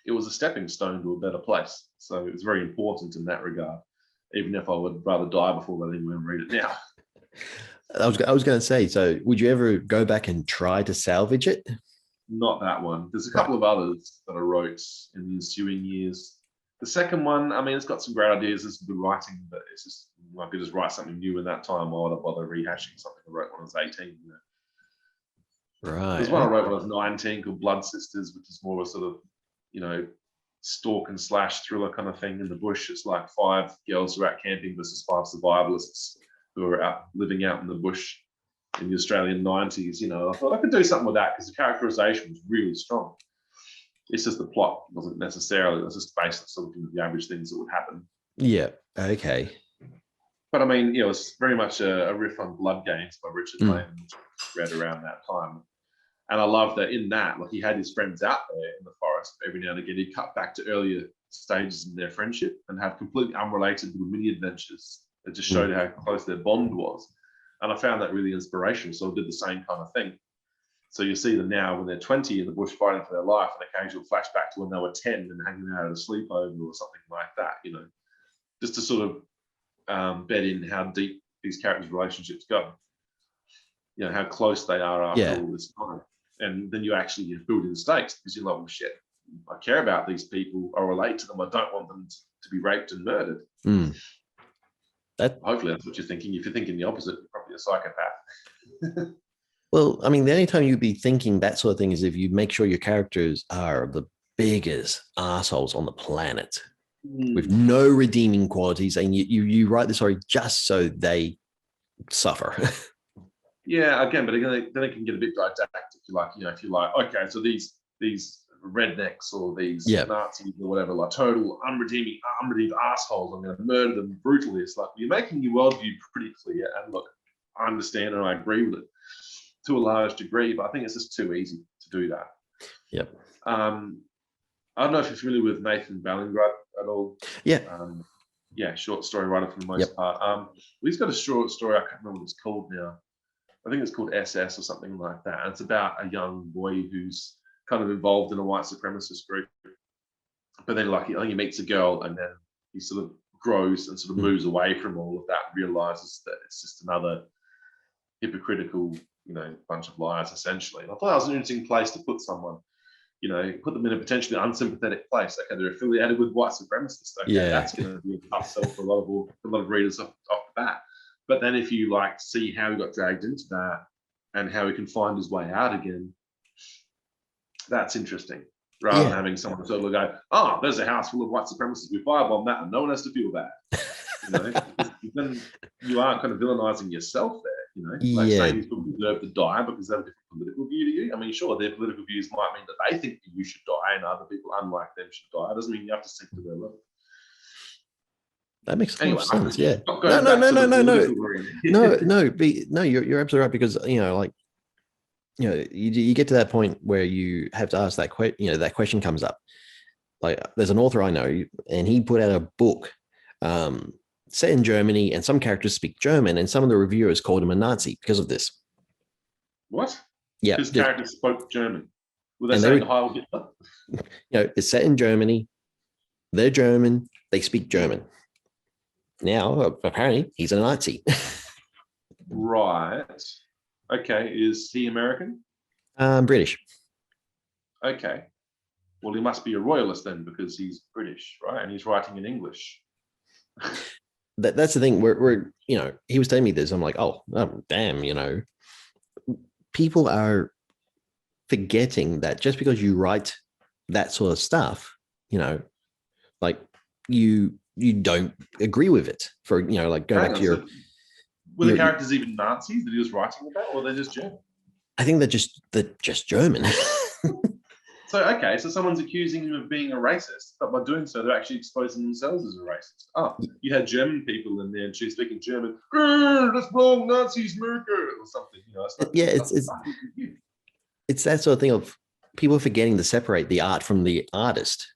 Speaker 2: it was a stepping stone to a better place. So it was very important in that regard, even if I would rather die before letting anyone read it now.
Speaker 1: I was going to say, so would you ever go back and try to salvage it?
Speaker 2: Not that one. There's a couple of others that I wrote in the ensuing years. The second one, I mean, it's got some great ideas, there's some good writing, but it's just, I could just write something new in that time. Why would I bother rehashing something I wrote when I was 18?
Speaker 1: Right.
Speaker 2: There's one I wrote when I was 19 called Blood Sisters, which is more of a sort of, stalk and slash thriller kind of thing in the bush. It's like 5 girls who are out camping versus 5 survivalists who are out living out in the bush in the Australian 90s. I thought I could do something with that because the characterization was really strong. It's just the plot wasn't necessarily, it was just based on sort of the average things that would happen.
Speaker 1: Yeah. Okay.
Speaker 2: But I mean, it's very much a riff on Blood Games by Richard Lane, which I read around that time. And I love that in that, like he had his friends out there in the forest. Every now and again, he'd cut back to earlier stages in their friendship and have completely unrelated little mini adventures that just showed how close their bond was. And I found that really inspirational. So I did the same kind of thing. So you see them now when they're 20 in the bush fighting for their life, and occasional flashback to when they were 10 and hanging out at a sleepover or something like that, just to sort of bed in how deep these characters' relationships go. How close they are after all this time. And then you actually build in stakes because you're like, well, shit, I care about these people. I relate to them. I don't want them to be raped and murdered. Hopefully that's what you're thinking. If you're thinking the opposite, you're probably a psychopath.
Speaker 1: Well, I mean, the only time you'd be thinking that sort of thing is if you make sure your characters are the biggest assholes on the planet with no redeeming qualities, and you write the story just so they suffer.
Speaker 2: Yeah, again, but again, then it can get a bit didactic. If you're like, okay, so these rednecks or these Nazis or whatever, like total unredeemed assholes, I'm going to murder them brutally. It's like, you're making your worldview pretty clear. And look, I understand and I agree with it to a large degree, but I think it's just too easy to do that.
Speaker 1: Yep.
Speaker 2: I don't know if you're familiar with Nathan Ballingrud at all.
Speaker 1: Yeah.
Speaker 2: Short story writer for the most part. He's got a short story, I can't remember what it's called now. I think it's called SS or something like that. And it's about a young boy who's kind of involved in a white supremacist group. But then he meets a girl, and then he sort of grows and sort of moves away from all of that, realizes that it's just another hypocritical, bunch of liars, essentially. And I thought that was an interesting place to put someone. Put them in a potentially unsympathetic place. Okay, they're affiliated with white supremacists. Okay, that's going to be a tough sell for a lot of readers off the bat. But then if you see how he got dragged into that and how he can find his way out again, that's interesting. Rather than having someone sort of go, oh, there's a house full of white supremacists. We firebomb that and no one has to feel bad. Then you are kind of villainizing yourself there. Saying these people deserve to die because they have a different political view to you. I mean, sure, their political views might mean that they think that you should die and other people unlike them should die. It doesn't mean you have to stick to their level.
Speaker 1: That makes a lot of sense. Yeah. No. You're absolutely right, because you get to that point where you have to ask that question. That question comes up. Like, there's an author I know, and he put out a book set in Germany, and some characters speak German, and some of the reviewers called him a Nazi because of this.
Speaker 2: What?
Speaker 1: Yeah,
Speaker 2: his characters spoke German. Were they saying Heil Hitler?
Speaker 1: It's set in Germany. They're German. They speak German. Now, apparently, he's a Nazi.
Speaker 2: Right. Okay. Is he American?
Speaker 1: British.
Speaker 2: Okay. Well, he must be a royalist then, because he's British, right? And he's writing in English.
Speaker 1: That's the thing. We're he was telling me this. I'm like, oh damn. People are forgetting that just because you write that sort of stuff, you don't agree with it. For go back to your.
Speaker 2: Were the characters even Nazis that he was writing about, or they're just German?
Speaker 1: I think they're just German.
Speaker 2: So someone's accusing him of being a racist, but by doing so, they're actually exposing themselves as a racist. Oh, you had German people in there, and she's speaking German. That's wrong, Nazis, America, or something.
Speaker 1: It's that sort of thing of people forgetting to separate the art from the artist.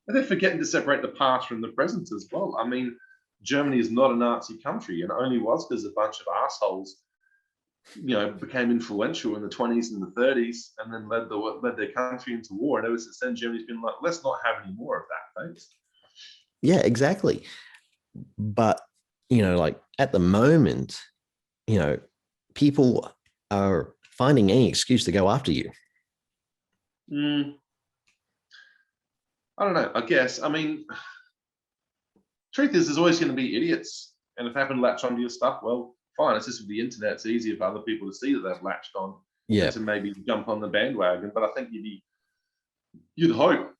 Speaker 2: And they're forgetting to separate the past from the present as well. I mean, Germany is not a Nazi country, and it only was because a bunch of assholes, became influential in the 20s and the 30s, and then led their country into war. And ever since then, Germany's been like, let's not have any more of that, thanks.
Speaker 1: Yeah, exactly. But at the moment, people are finding any excuse to go after you.
Speaker 2: I don't know. I guess. I mean, truth is, there's always going to be idiots, and if they happen to latch onto your stuff, well, fine. It's just with the internet, it's easier for other people to see that they've latched on, to maybe jump on the bandwagon. But I think you'd hope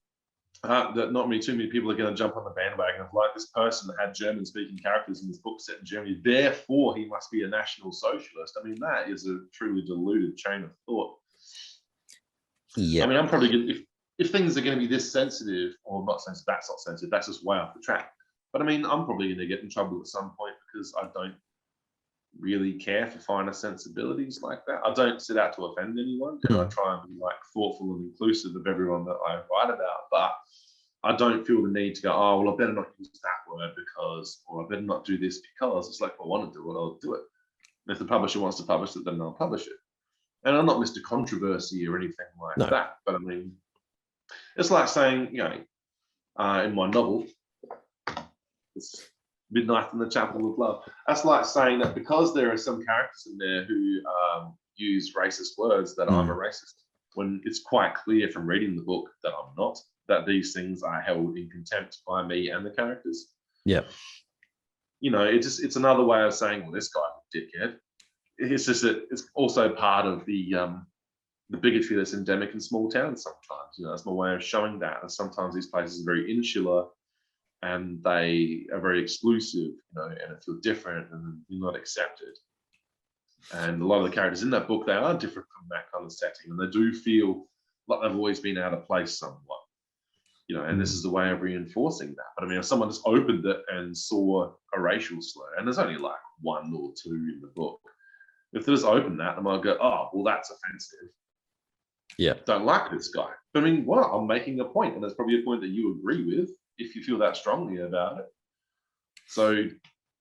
Speaker 2: that not too many people are going to jump on the bandwagon of, like, this person that had German-speaking characters in this book set in Germany, therefore he must be a National Socialist. I mean, that is a truly deluded chain of thought. Yeah. I mean, I'm probably going to, if things are going to be this sensitive, or not sensitive, that's not sensitive, that's just way off the track. But I mean, I'm probably going to get in trouble at some point because I don't really care for finer sensibilities like that. I don't set out to offend anyone, and I try and be like thoughtful and inclusive of everyone that I write about. But I don't feel the need to go, oh, well, I better not use that word because, or I better not do this because. It's like, if I want to do it, I'll do it. And if the publisher wants to publish it, then I'll publish it. And I'm not Mr. Controversy or anything like that. But I mean, it's like saying, you know, in my novel, it's Midnight in the Chapel of Love. That's like saying that because there are some characters in there who use racist words, that I'm a racist, when it's quite clear from reading the book that I'm not, that these things are held in contempt by me and the characters.
Speaker 1: Yeah.
Speaker 2: You know, it's another way of saying, well, this guy's a dickhead. It's just that it's also part of the bigotry that's endemic in small towns sometimes. You know, that's my way of showing that. And sometimes these places are very insular and they are very exclusive, you know, and if you're different and you're not accepted. And a lot of the characters in that book, they are different from that kind of setting, and they do feel like they've always been out of place somewhat. You know, and this is the way of reinforcing that. But I mean, if someone just opened it and saw a racial slur, and there's only like one or two in the book, if they just open that, they might go, oh, well, that's offensive.
Speaker 1: Yeah.
Speaker 2: Don't like this guy. But I mean, well, I'm making a point, and that's probably a point that you agree with if you feel that strongly about it. So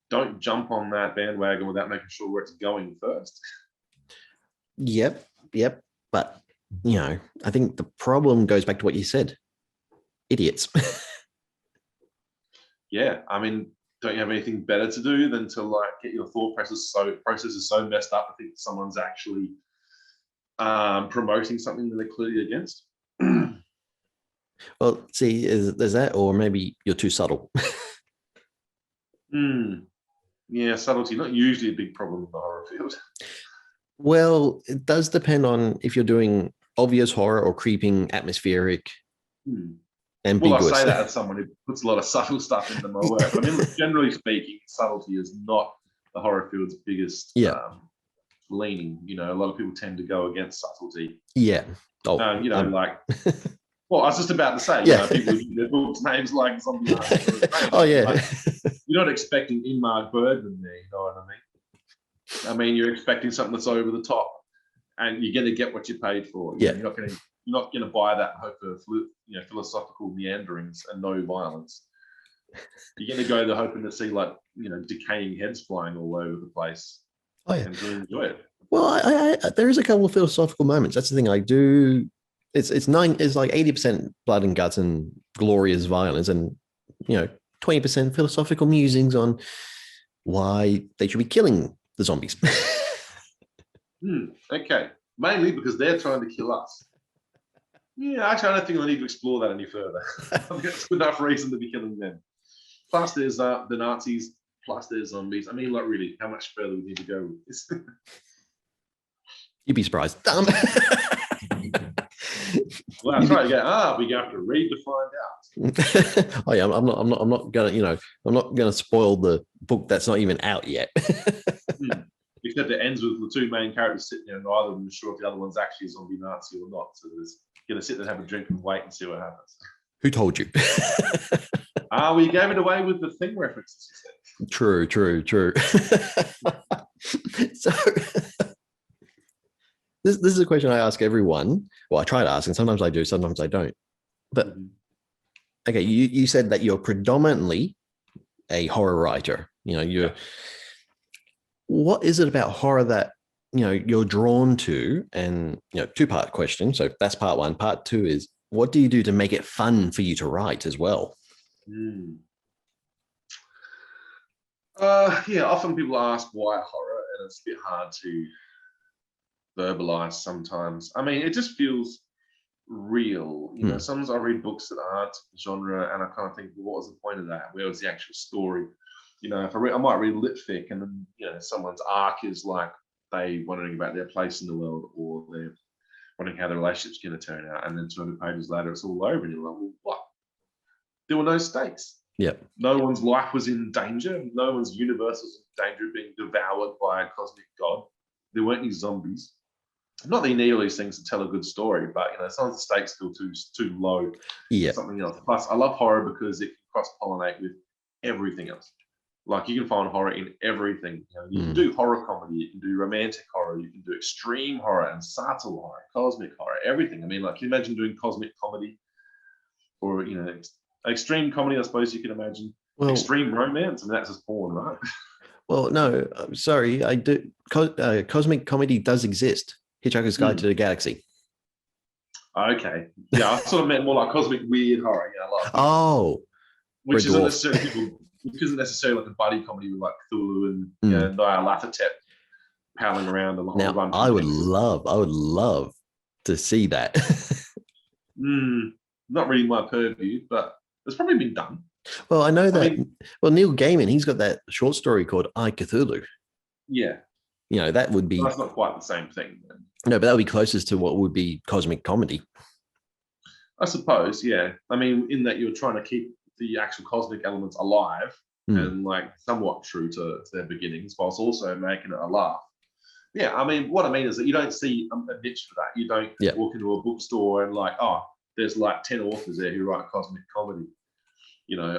Speaker 2: don't jump on that bandwagon without making sure where it's going first.
Speaker 1: Yep. But, you know, I think the problem goes back to what you said. Idiots.
Speaker 2: Yeah. I mean, don't you have anything better to do than to like get your thought processes so messed up? I think someone's actually promoting something that they're clearly against.
Speaker 1: Well, see, there's that, or maybe you're too subtle.
Speaker 2: Yeah, subtlety, not usually a big problem in the horror field.
Speaker 1: Well, it does depend on if you're doing obvious horror or creeping, atmospheric, ambiguous.
Speaker 2: Well, I say that as someone who puts a lot of subtle stuff into my work. But I mean, generally speaking, subtlety is not the horror field's biggest leaning. You know, a lot of people tend to go against subtlety.
Speaker 1: Yeah.
Speaker 2: Oh, you know, like... Well, I was just about to say, you know, people who do their books names like Zombie Hunter.
Speaker 1: Oh, yeah.
Speaker 2: Like, you're not expecting Ingmar Bergman there, you know what I mean? I mean, you're expecting something that's over the top, and you're going to get what you paid for. You know, you're not going to buy that and hope for, you know, philosophical meanderings and no violence. You're going to go there hoping to see, like, you know, decaying heads flying all over the place.
Speaker 1: Oh, yeah.
Speaker 2: And to enjoy it.
Speaker 1: Well, I there is a couple of philosophical moments. That's the thing I do. It's like 80% blood and guts and glorious violence, and 20% philosophical musings on why they should be killing the zombies.
Speaker 2: Okay, mainly because they're trying to kill us. Yeah, actually, I don't think I need to explore that any further. I've got enough reason to be killing them. Plus, there's the Nazis. Plus, there's zombies. I mean, like, really, how much further we need to go with this?
Speaker 1: You'd be surprised.
Speaker 2: Well, that's right. We have to read to find out.
Speaker 1: Oh yeah, I'm not gonna spoil the book that's not even out yet.
Speaker 2: Except it ends with the two main characters sitting there, and neither of them is sure if the other one's actually a zombie Nazi or not. So they're just gonna sit there and have a drink and wait and see what happens.
Speaker 1: Who told you?
Speaker 2: We gave it away with the Thing references.
Speaker 1: True. So this is a question I ask everyone. Well, I try to ask, and sometimes I do, sometimes I don't. But okay, you said that you're predominantly a horror writer. What is it about horror that you're drawn to? And two-part question. So that's part one. Part two is, what do you do to make it fun for you to write as well?
Speaker 2: Often people ask why horror, and it's a bit hard to verbalize sometimes. I mean, it just feels real. Sometimes I read books that aren't genre, and I kind of think, well, what was the point of that? Where was the actual story? If I might read lit fic, and then someone's arc is like they wondering about their place in the world, or they're wondering how the relationship's going to turn out, and then 200 pages later, it's all over, and you're like, well, what? There were no stakes.
Speaker 1: Yep.
Speaker 2: No one's life was in danger. No one's universe was in danger of being devoured by a cosmic god. There weren't any zombies. Not that you need all these things to tell a good story, but sometimes the stakes feel too low.
Speaker 1: Yeah.
Speaker 2: Something else. Plus, I love horror because it can cross-pollinate with everything else. Like you can find horror in everything. You can do horror comedy, you can do romantic horror, you can do extreme horror and subtle horror, cosmic horror, everything. I mean, like, can you imagine doing cosmic comedy or extreme comedy? I suppose you can imagine extreme romance. I mean, that's just porn, right?
Speaker 1: Well, no, I'm sorry. I do. Cosmic comedy does exist. Hitchhiker's Guide to the Galaxy.
Speaker 2: Okay, yeah, I sort of meant more like cosmic weird horror. Which isn't necessarily like a buddy comedy with like Cthulhu and Nyarlathotep howling around and the whole run.
Speaker 1: I would love to see that.
Speaker 2: Not really my purview, but it's probably been done.
Speaker 1: Well, I know that. Neil Gaiman, he's got that short story called I, Cthulhu.
Speaker 2: Yeah.
Speaker 1: That would be.
Speaker 2: That's not quite the same thing.
Speaker 1: No, but that would be closest to what would be cosmic comedy.
Speaker 2: I suppose, yeah. I mean, in that you're trying to keep the actual cosmic elements alive and like somewhat true to their beginnings, whilst also making it a laugh. Yeah, I mean, what I mean is that you don't see a niche for that. You don't walk into a bookstore and like, oh, there's like 10 authors there who write cosmic comedy,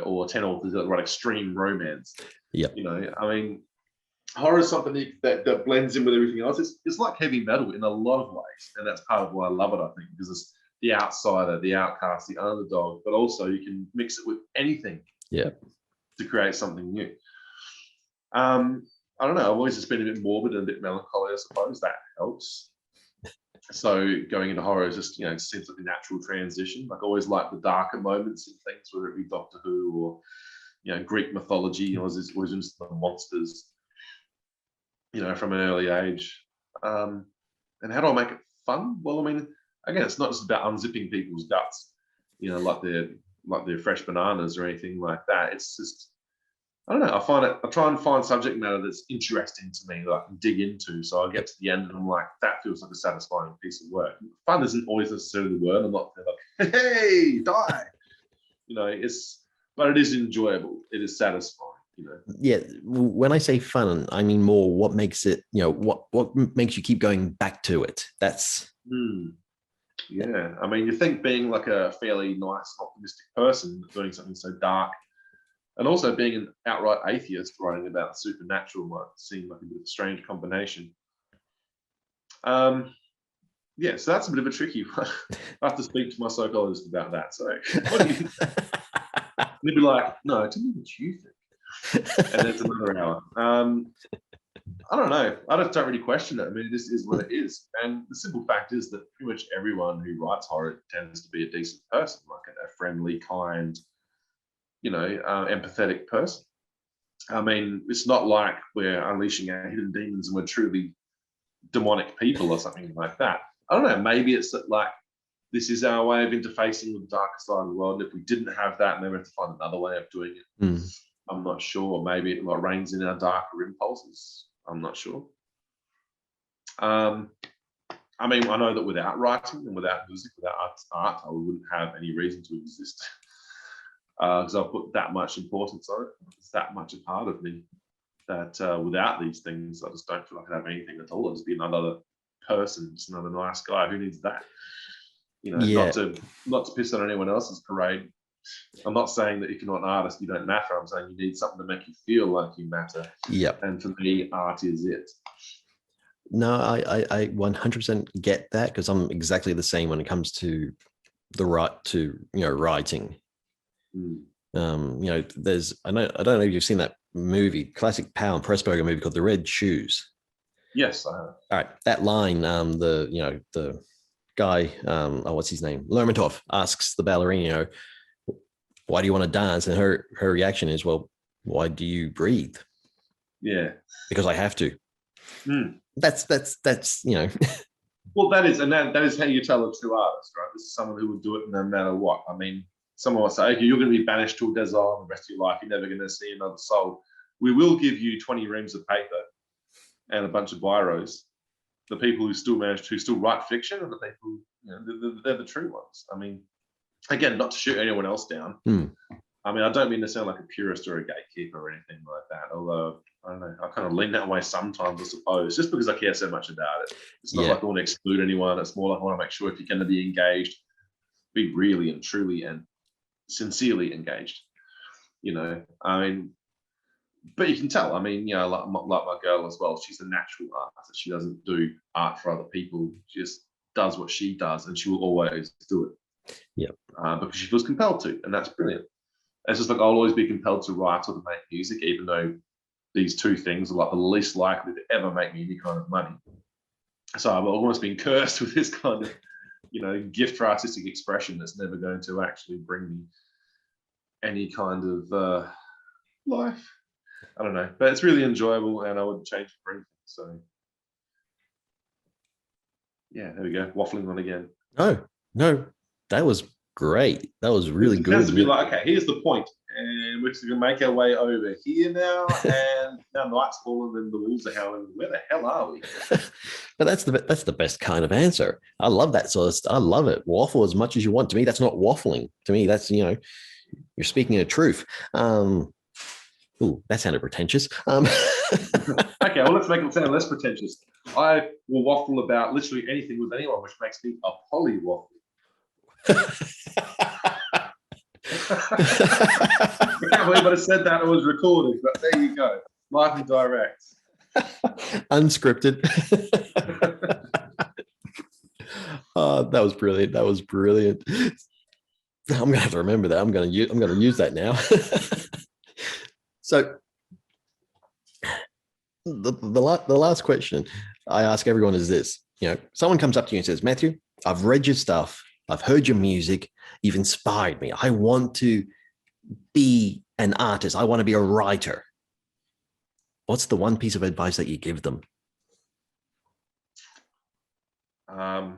Speaker 2: or 10 authors that write extreme romance.
Speaker 1: Yeah.
Speaker 2: I mean, horror is something that blends in with everything else. It's like heavy metal in a lot of ways, and that's part of why I love it, I think, because it's the outsider, the outcast, the underdog, but also you can mix it with anything to create something new. I don't know. I've always just been a bit morbid and a bit melancholy, I suppose. That helps. So going into horror is just, it seems like a natural transition. Like I always like the darker moments and things, whether it be Doctor Who or, Greek mythology. I was into the monsters, from an early age. And how do I make it fun? Well, I mean, again, it's not just about unzipping people's guts, like they're fresh bananas or anything like that. It's just, I don't know. I try and find subject matter that's interesting to me that I can dig into. So I get to the end and I'm like, that feels like a satisfying piece of work. Fun isn't always necessarily the word. I'm not like, hey, die. But it is enjoyable. It is satisfying.
Speaker 1: Yeah, when I say fun, I mean more what makes it, what makes you keep going back to it. That's
Speaker 2: yeah. I mean, you think being like a fairly nice, optimistic person doing something so dark, and also being an outright atheist writing about the supernatural might seem like a bit of a strange combination. So that's a bit of a tricky one. I have to speak to my psychologist about that. So what do you think? And he'd be like, no, tell me what you think. And it's another hour. I don't know. I just don't really question it. I mean, this is what it is. And the simple fact is that pretty much everyone who writes horror tends to be a decent person, like a friendly, kind, empathetic person. I mean, it's not like we're unleashing our hidden demons and we're truly demonic people or something like that. I don't know. Maybe it's that, like, this is our way of interfacing with the darker side of the world. And if we didn't have that, maybe we have to find another way of doing it. I'm not sure. Maybe it reigns in our darker impulses. I'm not sure. I mean, I know that without writing and without music, without art, I wouldn't have any reason to exist. Because I've put that much importance on it. It's that much a part of me that without these things, I just don't feel like I have anything at all. I'll just be another person, just another nice guy. Who needs that? Not to piss on anyone else's parade. I'm not saying that if you're not an artist, you don't matter. I'm saying you need something to make you feel like you matter.
Speaker 1: Yep.
Speaker 2: And for me, art is it.
Speaker 1: No, I 100% get that, because I'm exactly the same when it comes to the right to, writing. There's, I don't know if you've seen that movie, classic Powell and Pressburger movie called The Red Shoes.
Speaker 2: Yes, I have.
Speaker 1: All right, that line, the guy, what's his name? Lermontov asks the ballerina, why do you want to dance? And her reaction is, well, why do you breathe?
Speaker 2: Yeah.
Speaker 1: Because I have to. That's
Speaker 2: Well, that is how you tell a true artist, right? This is someone who will do it no matter what. I mean, someone will say, okay, you're going to be banished to a desert island the rest of your life. You're never going to see another soul. We will give you 20 reams of paper and a bunch of biros. The people who still write fiction are the people, they're the true ones. I mean, again, not to shoot anyone else down. I mean, I don't mean to sound like a purist or a gatekeeper or anything like that, although, I don't know, I kind of lean that way sometimes, I suppose, just because I care so much about it. It's not like I want to exclude anyone. It's more like I want to make sure if you're going to be engaged, be really and truly and sincerely engaged. I mean, but you can tell. I mean, you know, like my girl as well. She's a natural artist. She doesn't do art for other people. She just does what she does, and she will always do it.
Speaker 1: Yeah.
Speaker 2: Because she feels compelled to, and that's brilliant. It's just like I'll always be compelled to write or to make music, even though these two things are like the least likely to ever make me any kind of money. So I've almost been cursed with this kind of, you know, gift for artistic expression that's never going to actually bring me any kind of life. I don't know, but it's really enjoyable, and I wouldn't change it for anything. So yeah, there we go, waffling on again.
Speaker 1: No, that was great. That was really good.
Speaker 2: It has to be like, okay, here's the point, and we're just going to make our way over here now, and now night's fallen and the wolves are howling. Where the hell are we?
Speaker 1: But that's the best kind of answer. I love that sort of stuff. I love it. Waffle as much as you want. To me, that's not waffling. To me, that's, you know, you're speaking the truth. Ooh, that sounded pretentious.
Speaker 2: Okay, well, let's make it sound less pretentious. I will waffle about literally anything with anyone, which makes me a polywaffle. I can't believe I said that. It was recorded, but there you go. Live and direct.
Speaker 1: Unscripted. That was brilliant. That was brilliant. I'm gonna have to remember that. I'm gonna use that now. So the last question I ask everyone is this: you know, someone comes up to you and says, Matthew, I've read your stuff, I've heard your music, you've inspired me. I want to be an artist. I want to be a writer. What's the one piece of advice that you give them?
Speaker 2: I'm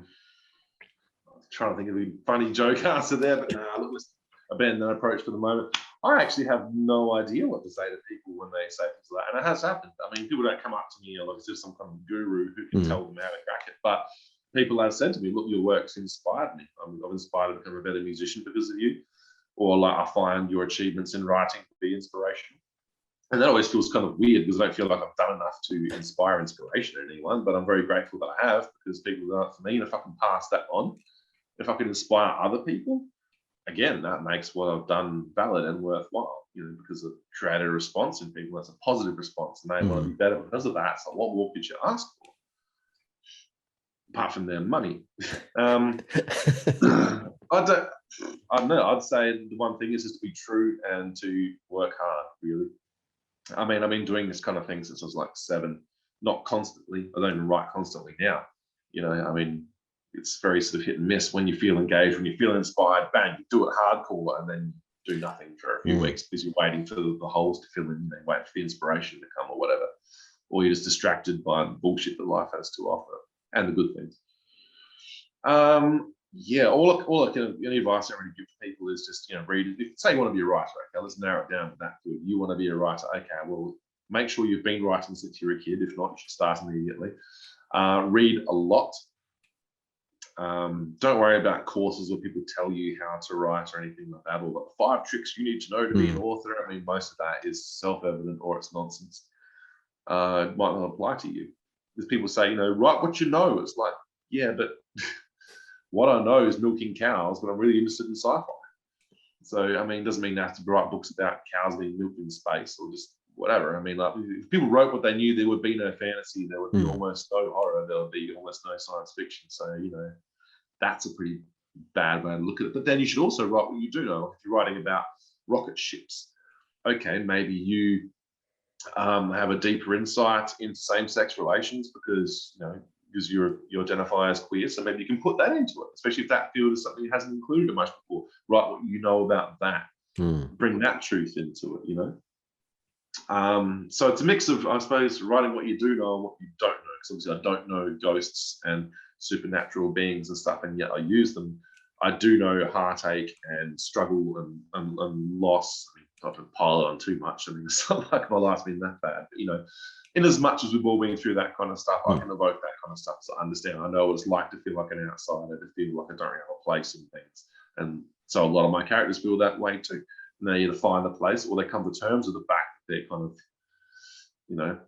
Speaker 2: trying to think of a funny joke answer there, but look, let's abandon that approach for the moment. I actually have no idea what to say to people when they say things like that, and it has happened. I mean, people don't come up to me like as some kind of guru who can tell them how to crack it, but people have said to me, look, your work's inspired me. I've inspired to become a better musician because of you, or like I find your achievements in writing to be inspirational. And that always feels kind of weird because I don't feel like I've done enough to inspire inspiration in anyone, but I'm very grateful that I have, because people are for me, and if I can pass that on, if I can inspire other people, again, that makes what I've done valid and worthwhile, you know, because I've created a response in people. That's a positive response, and they want to be better because of that. So what more could you ask for? Apart from their money. I don't know. I'd say the one thing is just to be true and to work hard, really. I mean, I've been doing this kind of thing since I was like 7, not constantly. I don't even write constantly now. You know, I mean, it's very sort of hit and miss. When you feel engaged, when you feel inspired, bang, you do it hardcore, and then you do nothing for a few weeks because you're waiting for the holes to fill in, and then wait for the inspiration to come or whatever. Or you're just distracted by the bullshit that life has to offer and the good things. Yeah, all I can, any advice I really give to people is just, you know, read. If say you want to be a writer, okay, let's narrow it down to that. You want to be a writer, okay, well, make sure you've been writing since you were a kid. If not, you should start immediately. Read a lot. Don't worry about courses where people tell you how to write or anything like that, or like 5 tricks you need to know to be an author. I mean, most of that is self-evident or it's nonsense. It might not apply to you. Because people say, you know, write what you know. It's like, yeah, but what I know is milking cows, but I'm really interested in sci-fi. So, I mean, it doesn't mean they have to write books about cows being milked in space or just whatever. I mean, like, if people wrote what they knew, there would be no fantasy, there would be almost no horror, there would be almost no science fiction. So, you know, that's a pretty bad way to look at it. But then you should also write what you do know. If you're writing about rocket ships, okay, maybe you have a deeper insight into same-sex relations because, you know, because you identify as queer, so maybe you can put that into it, especially if that field is something you hasn't included much before. Write what you know about that. Bring that truth into it, you know. So it's a mix of, I suppose, writing what you do know and what you don't know. Because obviously I don't know ghosts and supernatural beings and stuff, and yet I use them. I do know heartache and struggle and loss. I mean, not to pile on too much. I mean, it's not like my life's been that bad, but, you know, in as much as we've all been through that kind of stuff, I can evoke that kind of stuff. So I understand. I know what it's like to feel like an outsider, to feel like I don't have a place in things. And so a lot of my characters feel that way too. And they either find a place or they come to terms with the fact that they're kind of, you know,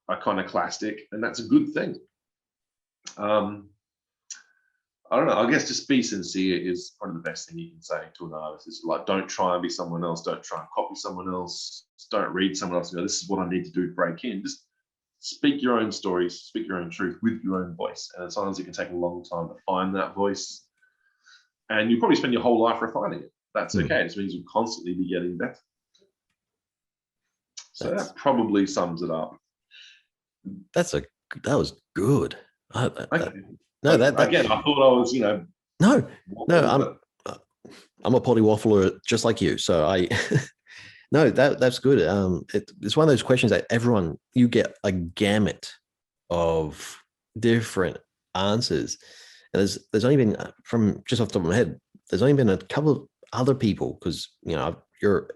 Speaker 2: iconoclastic, and that's a good thing. I don't know. I guess just be sincere is one of the best thing you can say to an artist. It's like, don't try and be someone else. Don't try and copy someone else. Don't read someone else and go, this is what I need to do to break in. Just speak your own stories, speak your own truth with your own voice. And sometimes it can take a long time to find that voice. And you probably spend your whole life refining it. That's okay. It just means you'll constantly be getting better. So that probably sums it up.
Speaker 1: That was good.
Speaker 2: No, again, I thought I was,
Speaker 1: No, I'm a potty waffler just like you. So no, that's good. It's one of those questions that you get a gamut of different answers. And there's only been, from just off the top of my head, there's only been a couple of other people, because you're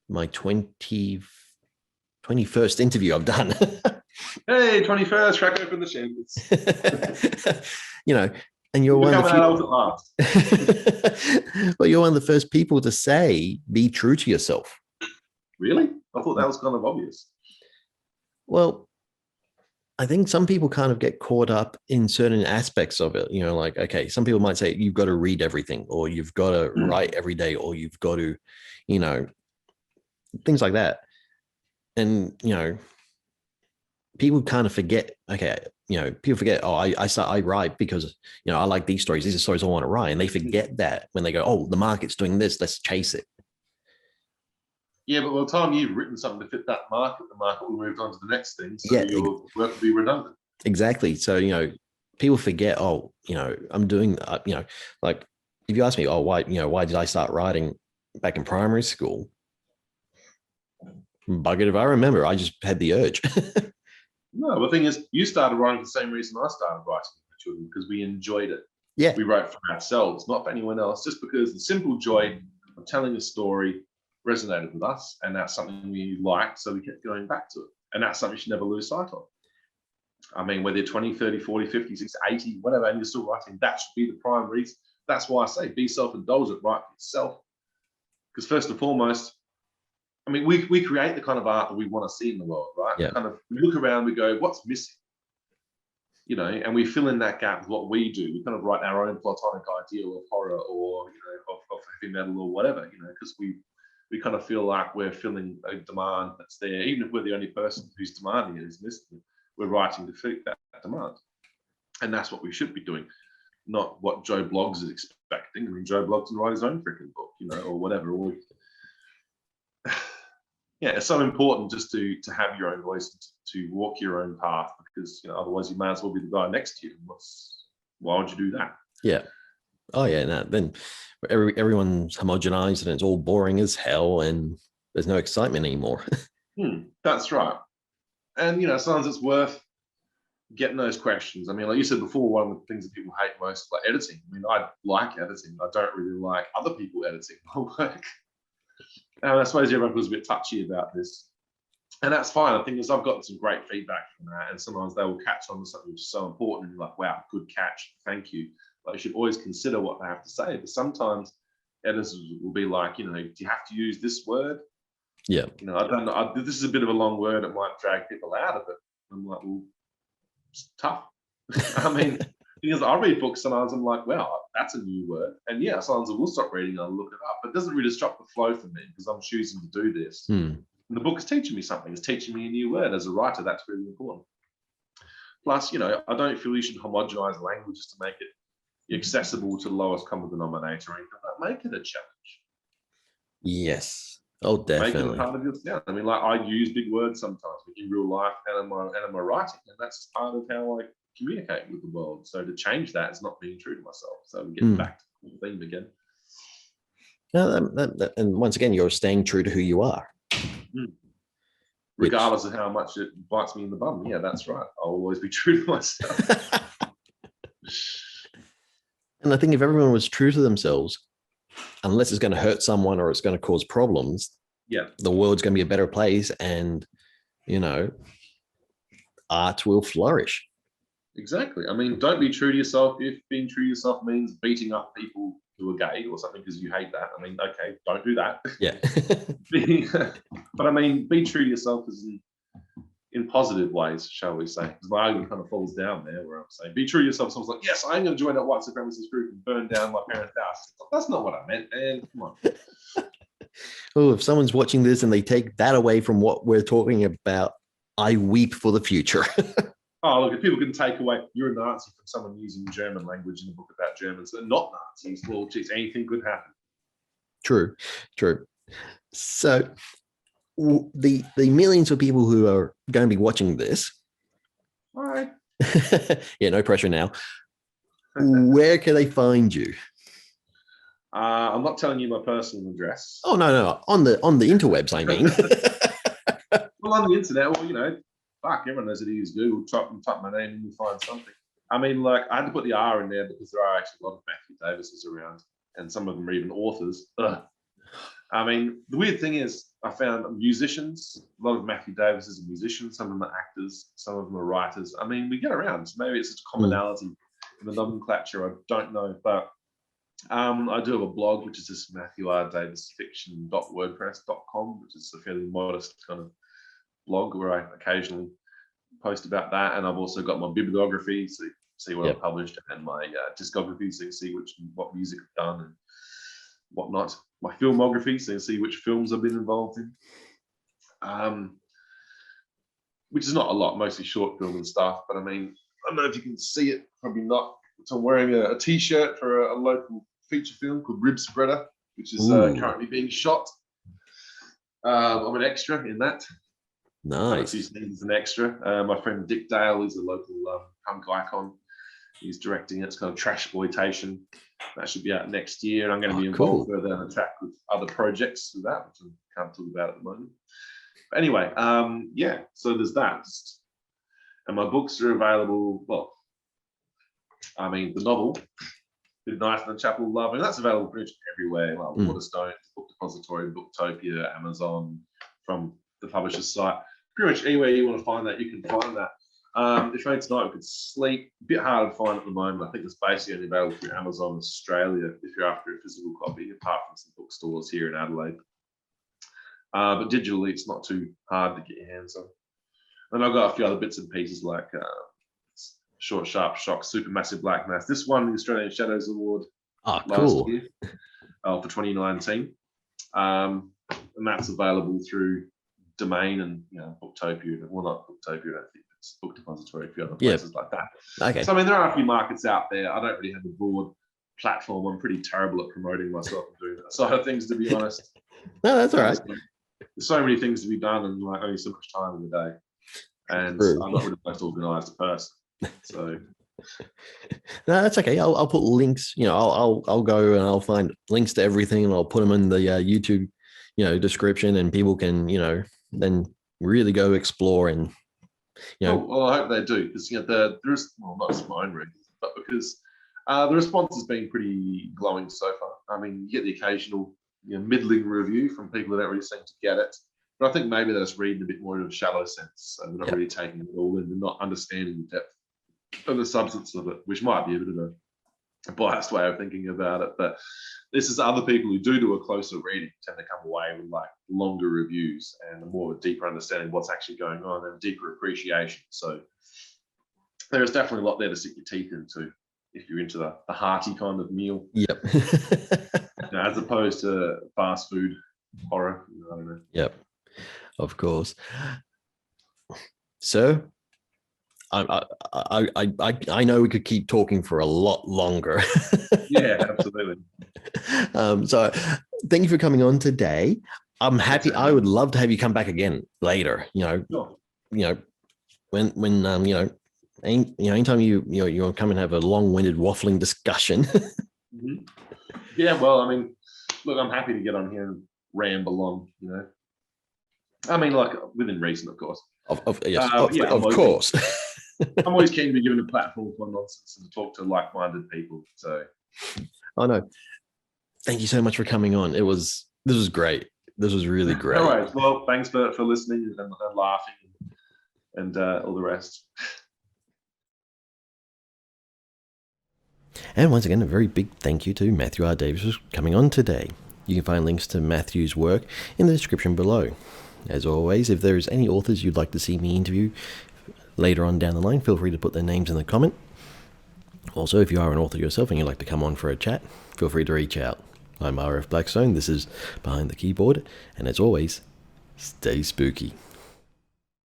Speaker 1: my 21st interview I've done.
Speaker 2: Hey, 21st, crack open the champers.
Speaker 1: And you're one of
Speaker 2: the
Speaker 1: few. But you're one of the first people to say, be true to yourself.
Speaker 2: Really? I thought that was kind of obvious.
Speaker 1: Well, I think some people kind of get caught up in certain aspects of it. Like, okay, some people might say you've got to read everything, or you've got to write every day, or you've got to, things like that. And, people kind of forget, okay, people forget, oh, I write because, I like these stories. These are stories I want to write. And they forget that when they go, oh, the market's doing this, let's chase it.
Speaker 2: Yeah, but by the time you've written something to fit that market, the market will move on to the next thing. So your work will be redundant.
Speaker 1: Exactly. So, people forget, oh, I'm doing, like if you ask me, oh, why did I start writing back in primary school? Bugger if I remember, I just had the urge.
Speaker 2: No, the thing is, you started writing for the same reason I started writing for children, because we enjoyed it.
Speaker 1: Yeah.
Speaker 2: We wrote for ourselves, not for anyone else, just because the simple joy of telling a story resonated with us, and that's something we liked, so we kept going back to it. And that's something you should never lose sight of. I mean, whether you're 20, 30, 40, 50, 60, 80, whatever, and you're still writing, that should be the prime reason. That's why I say be self-indulgent, write for yourself. Because first and foremost, I mean, we create the kind of art that we want to see in the world, right?
Speaker 1: Yeah.
Speaker 2: We look around, we go, what's missing? And we fill in that gap with what we do. We kind of write our own platonic ideal of horror, or of heavy metal, or whatever, because we kind of feel like we're filling a demand that's there, even if we're the only person who's demanding it is listening. We're writing to fit that demand, and that's what we should be doing, not what Joe Bloggs is expecting. I mean, Joe Bloggs can write his own freaking book, or whatever. Yeah, it's so important just to have your own voice, to walk your own path, because otherwise you might as well be the guy next to you. Why would you do that?
Speaker 1: Yeah. Oh yeah. No, then everyone's homogenized and it's all boring as hell, and there's no excitement anymore.
Speaker 2: That's right. And sometimes it's worth getting those questions. I mean, like you said before, one of the things that people hate most is like editing. I mean, I like editing. I don't really like other people editing my work. And I suppose everyone was a bit touchy about this, and that's fine. The thing is, I've gotten some great feedback from that, and sometimes they will catch on to something which is so important, and you're like, wow, good catch, thank you. But you should always consider what they have to say, but sometimes editors will be like, do you have to use this word?
Speaker 1: Yeah.
Speaker 2: I don't know. This is a bit of a long word. It might drag people out of it. I'm like, well, it's tough. I mean, because I read books sometimes, I'm like, wow, that's a new word. And yeah, sometimes I will stop reading and I'll look it up. But it doesn't really stop the flow for me, because I'm choosing to do this. And the book is teaching me something. It's teaching me a new word. As a writer, that's really important. Plus, I don't feel you should homogenize languages to make it accessible to the lowest common denominator or anything. Make it a challenge.
Speaker 1: Yes. Oh, definitely.
Speaker 2: Make it a part of your sound. I mean, like, I use big words sometimes in real life and in my writing, and that's part of how I communicate with the world. So to change that is not being true to myself. So we get back to the theme again.
Speaker 1: And once again, you're staying true to who you are.
Speaker 2: Regardless of how much it bites me in the bum. Yeah, that's right. I'll always be true to myself.
Speaker 1: And I think if everyone was true to themselves, unless it's going to hurt someone or it's going to cause problems, the world's going to be a better place, and art will flourish.
Speaker 2: Exactly. I mean, don't be true to yourself if being true to yourself means beating up people who are gay or something because you hate that. I mean, okay, don't do that.
Speaker 1: Yeah.
Speaker 2: But I mean, be true to yourself as in positive ways, shall we say. Because my argument kind of falls down there where I'm saying, be true to yourself. Someone's like, yes, I'm going to join that white supremacist group and burn down my parents' house. That's not what I meant, man. Come on.
Speaker 1: Oh, if someone's watching this and they take that away from what we're talking about, I weep for the future.
Speaker 2: Oh, look, if people can take away you're a Nazi from someone using German language in a book about Germans that are not Nazis, well, geez, anything could happen.
Speaker 1: True. So the millions of people who are going to be watching this,
Speaker 2: All right.
Speaker 1: yeah, no pressure now. Where can they find you?
Speaker 2: I'm not telling you my personal address.
Speaker 1: Oh no, on the interwebs, I mean.
Speaker 2: Well, on the internet, well, fuck, everyone knows how to use Google. Type my name and you'll find something. I mean, like, I had to put the R in there because there are actually a lot of Matthew Davises around, and some of them are even authors. Ugh. I mean, the weird thing is, I found musicians. A lot of Matthew Davises are musicians. Some of them are actors. Some of them are writers. I mean, we get around. So maybe it's such a commonality in the nomenclature. I don't know, but I do have a blog, which is just matthewrdavisfiction.wordpress.com, which is a fairly modest kind of blog where I occasionally post about that. And I've also got my bibliography, so you can see what I've published, and my discography, so you can see what music I've done and whatnot. My filmography, so you can see which films I've been involved in, which is not a lot, mostly short film and stuff. But I mean, I don't know if you can see it, probably not. So I'm wearing a T-shirt for a local feature film called Rib Spreader, which is currently being shot. I'm an extra in that.
Speaker 1: Nice.
Speaker 2: He's an extra. My friend Dick Dale is a local punk icon. He's directing it. It's kind of trash exploitation. That should be out next year. And I'm going to be involved further down the track with other projects with that, which I can't talk about at the moment. But anyway, so there's that. And my books are available. Well, I mean, the novel, Midnight in the Chapel of Love, and that's available pretty much everywhere, like Waterstone, Book Depository, Booktopia, Amazon, from the publisher's site. Pretty much anywhere you want to find that, you can find that. If only tonight we could sleep. A bit hard to find at the moment. I think it's basically only available through Amazon Australia if you're after a physical copy, apart from some bookstores here in Adelaide. But digitally, it's not too hard to get your hands on. And I've got a few other bits and pieces like Short, Sharp Shock, Supermassive Black Mass. This won the Australian Shadows Award last year for 2019. And that's available through Domain and Booktopia. Well, not Booktopia, I don't think it's Book Depository, a few other places like that.
Speaker 1: Okay.
Speaker 2: So I mean, there are a few markets out there. I don't really have a broad platform. I'm pretty terrible at promoting myself and doing that side of things, to be honest.
Speaker 1: No, that's all right.
Speaker 2: There's so many things to be done and like only so much time in the day. And I'm not really the most organised person. So
Speaker 1: no, that's okay. I'll put links. I'll go and I'll find links to everything, and I'll put them in the YouTube, description, and people can, then really go explore and,
Speaker 2: Well, I hope they do, because there's not just my own reasons, but because the response has been pretty glowing so far. I mean, you get the occasional middling review from people that don't really seem to get it. But I think maybe they're just reading a bit more in a shallow sense, and they're not really taking it all in. They're not understanding the depth of the substance of it, which might be a bit of a biased way of thinking about it. But this is other people who do a closer reading tend to come away with like longer reviews and a more of a deeper understanding of what's actually going on and a deeper appreciation. So there is definitely a lot there to sink your teeth into if you're into the hearty kind of meal.
Speaker 1: Yep.
Speaker 2: As opposed to fast food horror. I don't know.
Speaker 1: Yep. Of course. So I know we could keep talking for a lot longer.
Speaker 2: Yeah, absolutely.
Speaker 1: So thank you for coming on today. I'm happy. I would love to have you come back again later.
Speaker 2: Sure.
Speaker 1: When anytime you come and have a long-winded waffling discussion.
Speaker 2: Mm-hmm. Yeah, well, I mean, look, I'm happy to get on here and ramble on. I mean, like within reason, of course. Of
Speaker 1: course.
Speaker 2: I'm always keen to be given a platform for nonsense and to talk to like-minded people. So,
Speaker 1: I know. Thank you so much for coming on. This was great. This was really great.
Speaker 2: All right. Well, thanks for listening and laughing and all the rest.
Speaker 1: And once again, a very big thank you to Matthew R. Davis for coming on today. You can find links to Matthew's work in the description below. As always, if there's any authors you'd like to see me interview later on down the line, feel free to put their names in the comment. Also, if you are an author yourself and you'd like to come on for a chat, feel free to reach out. I'm RF Blackstone, this is Behind the Keyboard, and as always, stay spooky.